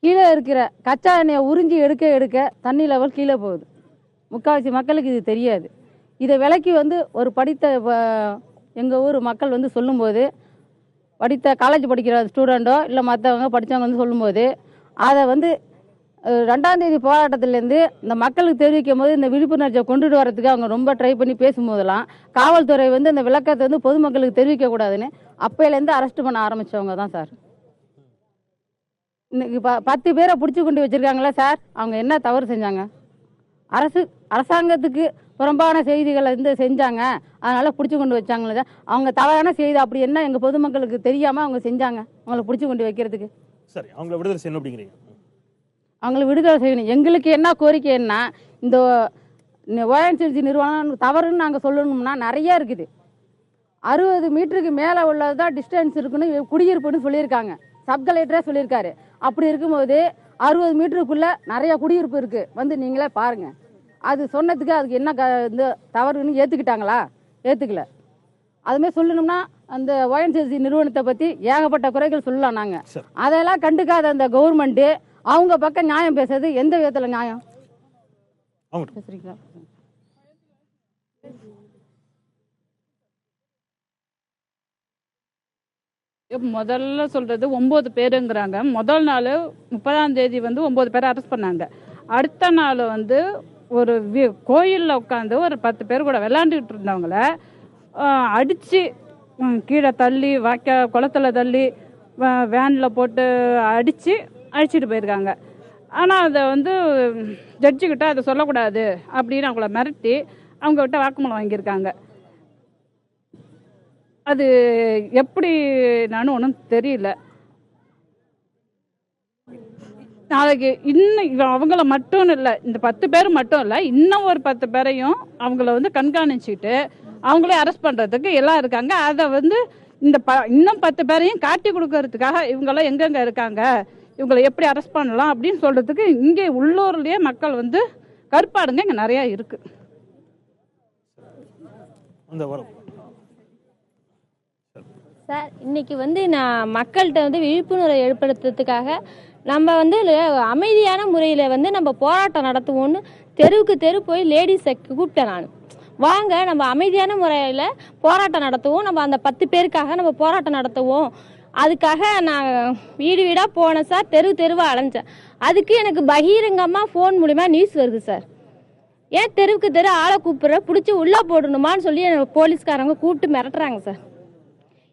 கீழே இருக்கிற கச்சா எண்ணெயை உறிஞ்சி எடுக்க தண்ணி லெவல் கீழே போகுது. முக்கால்வாசி மக்களுக்கு இது தெரியாது. இதை விலைக்கு வந்து ஒரு படித்த எங்கள் ஊர் மக்கள் வந்து சொல்லும்போது, படித்த காலேஜ் படிக்கிற ஸ்டூடெண்ட்டோ இல்லை மற்றவங்க படித்தவங்க வந்து சொல்லும்போது, அதை வந்து 2ஆம் தேதி போராட்டத்திலேருந்து இந்த மக்களுக்கு தெரிவிக்கும் போது இந்த விழிப்புணர்ச்சியை கொண்டுட்டு வரதுக்கு அவங்க ரொம்ப ட்ரை பண்ணி பேசும்போதெல்லாம் காவல்துறை வந்து இந்த விளக்கத்தை வந்து பொதுமக்களுக்கு தெரிவிக்கக்கூடாதுன்னு அப்பையிலேருந்து அரெஸ்ட் பண்ண ஆரம்பித்தவங்க தான் சார். இன்னைக்கு 10 பேரை பிடிச்சி கொண்டு வச்சுருக்காங்களே சார், அவங்க என்ன தவறு செஞ்சாங்க? அரசாங்கத்துக்கு புறம்பான செய்திகளை வந்து செஞ்சாங்க, அதனால பிடிச்சி கொண்டு வச்சாங்களே. அவங்க தவறான செய்தி அப்படி என்ன எங்கள் பொதுமக்களுக்கு தெரியாமல் அவங்க செஞ்சாங்க அவங்கள பிடிச்சி கொண்டு வைக்கிறதுக்கு? சரி, அவங்கள விடுதலை செய்யணும் அப்படிங்கிறீங்க? அவங்கள விடுதலை செய்யணும். எங்களுக்கு என்ன கோரிக்கை என்ன, இந்த ONGC நிறுவனம் தவறுன்னு நாங்கள் சொல்லணும்னா நிறைய இருக்குது. 60 மீட்டருக்கு மேலே உள்ளது தான் டிஸ்டன்ஸ் இருக்குன்னு குடியிருப்புன்னு சொல்லியிருக்காங்க. சப் கலெக்டரே சொல்லியிருக்காரு. அப்படி இருக்கும்போது 60 மீட்டருக்குள்ள நிறைய குடியிருப்பு இருக்கு, வந்து நீங்களே பாருங்க. அது சொன்னதுக்கு அதுக்கு என்ன இந்த தவறுன்னு ஏற்றுக்கிட்டாங்களா? ஏற்றுக்கல. அதுமாதிரி சொல்லணும்னா அந்த ONGC நிறுவனத்தை பற்றி ஏகப்பட்ட குறைகள் சொல்லலாம் நாங்கள். அதெல்லாம் கண்டுக்காத அந்த கவர்மெண்ட்டு அவங்க பக்கம் நியாயம் பேசுறது எந்த விதத்தில் நியாயம் பேசுறீங்களா? முதல்ல சொல்றது 9 பேருங்கிறாங்க. முதல் நாள் 30ஆம் தேதி வந்து 9 பேரை அரெஸ்ட் பண்ணாங்க. அடுத்த நாள் வந்து ஒரு கோயிலில் உட்காந்து ஒரு 10 பேர் கூட விளையாண்டுக்கிட்டு இருந்தவங்கள அடித்து கீழே தள்ளி குளத்துல தள்ளி வேனில் போட்டு அடிச்சுட்டு போயிருக்காங்க. ஆனால் அதை வந்து ஜட்ஜுக்கிட்ட அதை சொல்லக்கூடாது அப்படின்னு அவங்கள மிரட்டி அவங்ககிட்ட வாக்குமூலம் வாங்கியிருக்காங்க. அது எப்படி நானும் ஒன்றும் தெரியல. நாளைக்கு இன்னும் அவங்கள மட்டும் இல்லை, இந்த 10 பேர் மட்டும் இல்லை, இன்னும் ஒரு 10 பேரையும் அவங்கள வந்து கண்காணிச்சுக்கிட்டு அவங்களே அரெஸ்ட் பண்ணுறதுக்கு எல்லாம் இருக்காங்க. அதை வந்து இந்த இன்னும் 10 பேரையும் காட்டி கொடுக்கறதுக்காக இவங்கெல்லாம் எங்கெங்கே இருக்காங்க, இவங்களை எப்படி அரெஸ்ட் பண்ணலாம் அப்படின்னு சொல்கிறதுக்கு இங்கே உள்ளூர்லேயே மக்கள் வந்து கருப்பாடுங்க இங்கே நிறையா இருக்குது. சார், இன்னைக்கு வந்து நான் மக்கள்கிட்ட வந்து விழிப்புணர்வை ஏற்படுத்துறதுக்காக நம்ம வந்து அமைதியான முறையில் வந்து நம்ம போராட்டம் நடத்துவோம்னு தெரு போய் லேடிஸை கூப்பிட்டேன் நான். வாங்க நம்ம அமைதியான முறையில் போராட்டம் நடத்துவோம், நம்ம அந்த 10 பேருக்காக நம்ம போராட்டம் நடத்துவோம். அதுக்காக நான் வீடு வீடாக போனேன் சார், தெருவாக அலைஞ்சேன். அதுக்கு எனக்கு பகிரங்கமாக ஃபோன் மூலிமா நியூஸ் வருது சார். ஏன் தெருவுக்கு தெரு ஆளை கூப்பிடுற பிடிச்சி உள்ளே போடணுமான்னு சொல்லி போலீஸ்காரங்க கூப்பிட்டு மிரட்டுறாங்க சார்.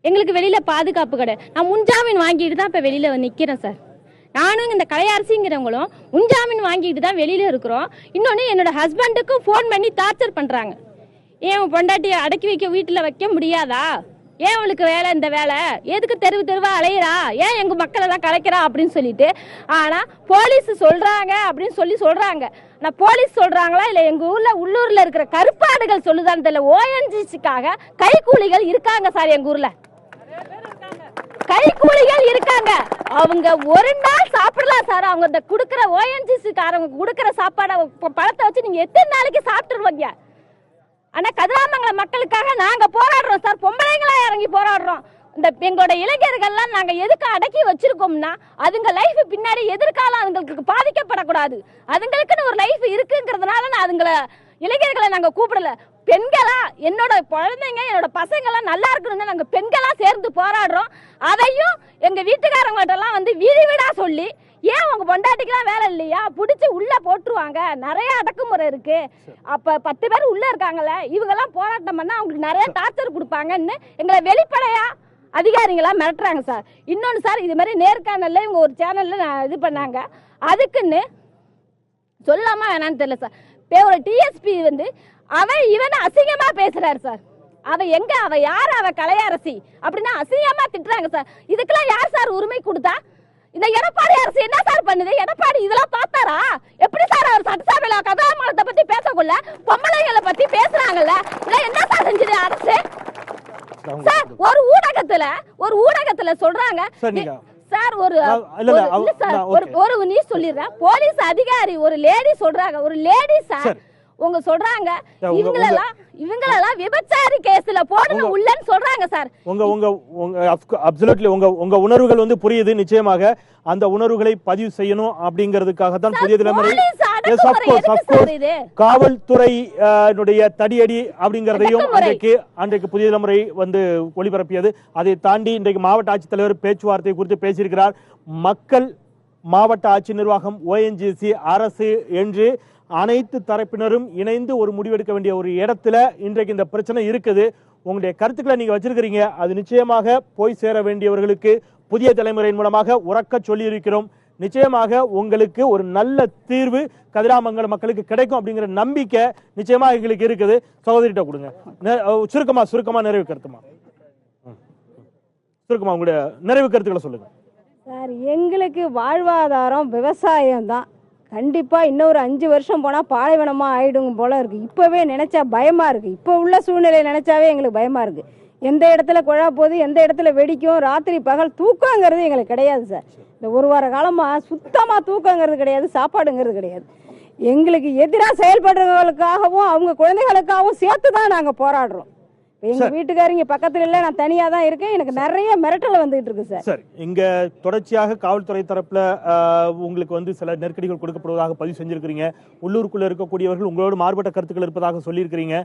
எங்களுக்கு வெளியில் பாதுகாப்பு கிடையாது. நான் முன்ஜாமீன் வாங்கிட்டு தான் இப்போ வெளியில் நிற்கிறேன் சார். நானும் இந்த கலையரசிங்கிறவங்களும் முன்ஜாமீன் வாங்கிட்டு தான் வெளியில் இருக்கிறோம். இன்னொன்று என்னோட ஹஸ்பண்டுக்கும் ஃபோன் பண்ணி டார்ச்சர் பண்ணுறாங்க. ஏன் பொண்டாட்டியை அடக்கி வைக்க வீட்டில் வைக்க முடியாதா? ஏன் அவளுக்கு வேலை இந்த வேலை? எதுக்கு தெருவா அலையிறா? ஏன் எங்கள் மக்களை தான் கலைக்கிறா அப்படின்னு சொல்லிட்டு. ஆனால் போலீஸ் சொல்கிறாங்க அப்படின்னு சொல்கிறாங்க. ஆனால் போலீஸ் சொல்கிறாங்களா இல்லை எங்கள் உள்ளூரில் இருக்கிற கருப்பாடுகள் சொல்லுதான்னு தெரியல. ஓஎன்ஜிசிக்காக கைக்கூலிகள் இருக்காங்க சார். எங்கள் ஊரில் கைக்கூலிகள் இருக்காங்க. அவங்க ஒரு நாள் சாப்பிடலாம் சார். அவங்க இந்த கொடுக்குற ஓஎன்ஜிசிக்காரங்க கொடுக்குற சாப்பாடை பழத்தை வச்சு நீங்கள் எத்தனை நாளைக்கு சாப்பிட்டுருவாங்க? ஆனால் கதிராமங்கலம் மக்களுக்காக நாங்கள் போராடுறோம் சார். பொம்பளைங்களா இறங்கி போராடுறோம். இந்த எங்களோட இளைஞர்கள்லாம் நாங்கள் எதுக்கு அடக்கி வச்சிருக்கோம்னா அதுங்க லைஃப் பின்னாடி எதிர்காலம் அதுங்களுக்கு பாதிக்கப்படக்கூடாது. அதுங்களுக்குன்னு ஒரு லைஃப் இருக்குங்கிறதுனால நான் அதுங்களை இளைஞர்களை நாங்கள் கூப்பிடல. பெண்களா என்னோட குழந்தைங்க என்னோட பசங்களாம் நல்லா இருக்கணும்னு நாங்கள் பெண்களா சேர்ந்து போராடுறோம். அதையும் எங்கள் வீட்டுக்காரங்கள்ட்டெல்லாம் வந்து வீடு வீடா சொல்லி ஏன் உங்க பொண்டாட்டிக்கெல்லாம் வேலை இல்லையா பிடிச்சி உள்ள போட்டுருவாங்க. நிறைய அடக்குமுறை இருக்கு. அப்ப 10 பேர் உள்ள இருக்காங்கல்ல இவங்கெல்லாம் போராட்டம் பண்ணா அவங்களுக்கு நிறைய டார்ச்சர் கொடுப்பாங்கன்னு எங்களை வெளிப்படையா அதிகாரிகளா மிரட்டுறாங்க சார். இன்னொன்று சார், இது மாதிரி நேர்காணல்ல இவங்க ஒரு சேனல்ல இது பண்ணாங்க. அதுக்குன்னு சொல்லாமா வேணான்னு தெரியல சார். ஒரு டிஎஸ்பி வந்து இவனை அசிங்கமா பேசுறாரு சார். அவ யாரு? அவ கலையரசி அப்படின்னா அசிங்கமா திட்டுறாங்க சார். இதுக்கெல்லாம் யார் சார் உரிமை கொடுத்தா? இந்த எடப்பாடி அரசு என்ன சார் பண்ணுது? எடப்பாடி இதெல்லாம் பார்த்தாரா? எப்படி சார் அவர் சட்டசபையில கதாமலத்தை பத்தி பேசக்குள்ள பொம்பளைங்களை பத்தி பேசுறாங்கல்ல, இதெல்லாம் என்ன சார் செஞ்சது அரசு? சார் ஒரு ஊடகத்துல சொல்றாங்க சார். ஒரு நியூஸ் சொல்லிடுறேன். போலீஸ் அதிகாரி ஒரு லேடி சொல்றாங்க. ஒரு லேடி சார் உங்க சொல்றாங்க இவங்களெல்லாம் விபச்சாரி கேஸ்ல போடணும் உள்ளன்னு சொல்றாங்க சார். உங்க உணர்வுகள் வந்து புரியுது. நிச்சயமாக அந்த உணர்வுகளை பதிவு செய்யணும் அப்படிங்கிறதுக்காக தான் புதிய தலைமுறை காவல்துறை தடியடி அப்படிங்கறதையும் அன்றைக்கு புதிய தலைமுறை வந்து ஒளிபரப்பியது. அதை தாண்டி இன்றைக்கு மாவட்ட ஆட்சித்தலைவர் பேச்சுவார்த்தை குறித்து பேசியிருக்கிறார். மக்கள், மாவட்ட ஆட்சி நிர்வாகம், ஓஎன்ஜிசி, அரசு என்று அனைத்து தரப்பினரும் இணைந்து ஒரு முடிவெடுக்க வேண்டிய ஒரு இடத்துல இன்றைக்கு இந்த பிரச்சனை இருக்குது. உங்களுடைய கருத்துக்களை நீங்க வச்சிருக்கிறீங்க. அது நிச்சயமாக போய் சேர வேண்டியவர்களுக்கு புதிய தலைமுறையின் மூலமாக உறக்க சொல்லி இருக்கிறோம். நிச்சயமாக உங்களுக்கு ஒரு நல்ல தீர்வு கதிராமங்கலம் மக்களுக்கு கிடைக்கும் அப்படிங்கிற நம்பிக்கை நிச்சயமா எங்களுக்கு இருக்குது. சகோதரிட்ட கொடுங்க. சுருக்கமா நிறைவு கருத்துமா சுருக்கமா உங்களுடைய நிறைவு கருத்துக்களை சொல்லுங்க சார். எங்களுக்கு வாழ்வாதாரம் விவசாயம் தான். கண்டிப்பாக இன்னொரு 5 வருஷம் போனால் பாலைவனமாக ஆயிடுங்க போல இருக்குது. இப்போவே நினச்சா பயமாக இருக்குது. இப்போ உள்ள சூழ்நிலையை நினச்சாவே எங்களுக்கு பயமாக இருக்குது. எந்த இடத்துல குழா போகுது, எந்த இடத்துல வெடிக்கும், ராத்திரி பகல் தூக்கங்கிறது எங்களுக்கு கிடையாது சார். இந்த ஒரு வார காலமாக சுத்தமாக தூக்கங்கிறது கிடையாது, சாப்பாடுங்கிறது கிடையாது. எங்களுக்கு எதிராக செயல்படுறவங்களுக்காகவும் அவங்க குழந்தைகளுக்காகவும் சேர்த்து தான் நாங்கள் போராடுறோம். எங்க வீட்டுக்காரங்க பக்கத்துல இல்ல, நான் தனியா தான் இருக்கேன். எனக்கு நிறைய மிரட்டல் வந்துட்டு இருக்கு சார். சார், இங்க தொடர்ச்சியாக காவல்துறை தரப்புல உங்களுக்கு வந்து சில நெருக்கடிகள் கொடுக்கப்படுவதாக பதிவு செஞ்சிருக்கிறீங்க. உள்ளூருக்குள்ள இருக்கக்கூடியவர்கள் உங்களோட மாறுபட்ட கருத்துக்கள் இருப்பதாக சொல்லியிருக்கிறீங்க.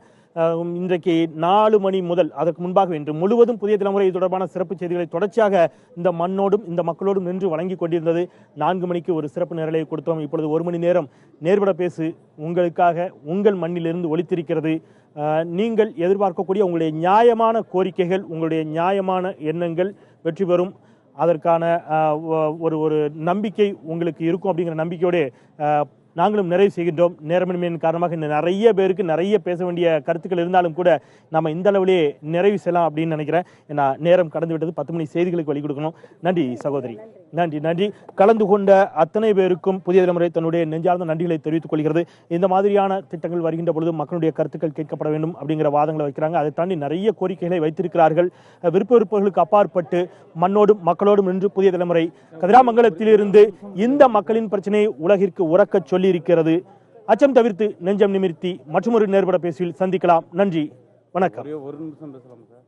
இன்றைக்கு 4 மணி முதல் அதற்கு முன்பாக இன்று முழுவதும் புதிய தலைமுறை தொடர்பான சிறப்பு செய்திகளை தொடர்ச்சியாக இந்த மண்ணோடும் இந்த மக்களோடும் நின்று வழங்கி கொண்டிருந்தது. 4 மணிக்கு ஒரு சிறப்பு நிரலை கொடுத்தோம். இப்பொழுது 1 மணி நேரம் நேர்பட பேசு உங்களுக்காக உங்கள் மண்ணிலிருந்து ஒலித்திருக்கிறது. நீங்கள் எதிர்பார்க்கக்கூடிய உங்களுடைய நியாயமான கோரிக்கைகள், உங்களுடைய நியாயமான எண்ணங்கள் வெற்றி பெறும். அதற்கான ஒரு நம்பிக்கை உங்களுக்கு இருக்கும் அப்படிங்கிற நம்பிக்கையோடு நாங்களும் நிறைவு செய்கின்றோம். நேரமின்மையின் காரணமாக இந்த நிறைய பேருக்கு நிறைய பேச வேண்டிய கருத்துக்கள் இருந்தாலும் கூட நம்ம இந்த அளவிலே நிறைவு செய்யலாம் அப்படின்னு நினைக்கிறேன். ஏன்னா நேரம் கடந்து விட்டது. 10 மணி செய்திகளுக்கு வழி கொடுக்கணும். நன்றி சகோதரி, நன்றி. கலந்து கொண்ட அத்தனை பேருக்கும் புதிய தலைமுறை தன்னுடைய நெஞ்சார்ந்த நன்றிகளை தெரிவித்துக் கொள்கிறது. இந்த மாதிரியான திட்டங்கள் வருகின்ற பொழுது மக்களுடைய கருத்துக்கள் கேட்கப்பட வேண்டும் அப்படிங்கிற வாதங்களை வைக்கிறாங்க. அதை தாண்டி நிறைய கோரிக்கைகளை வைத்திருக்கிறார்கள். விருப்ப வெறுப்புகளுக்கு அப்பாற்பட்டு மண்ணோடும் மக்களோடும் நின்று புதிய தலைமுறை கதிராமங்கலத்திலிருந்து இந்த மக்களின் பிரச்சனையை உலகிற்கு உறக்க சொல்லி இருக்கிறது. அச்சம் தவிர்த்து நெஞ்சம் நிமிர்த்தி மற்றொரு நேர்பட பேசியில் சந்திக்கலாம். நன்றி, வணக்கம். ஒரு நிமிஷம் பேசலாம் சார்.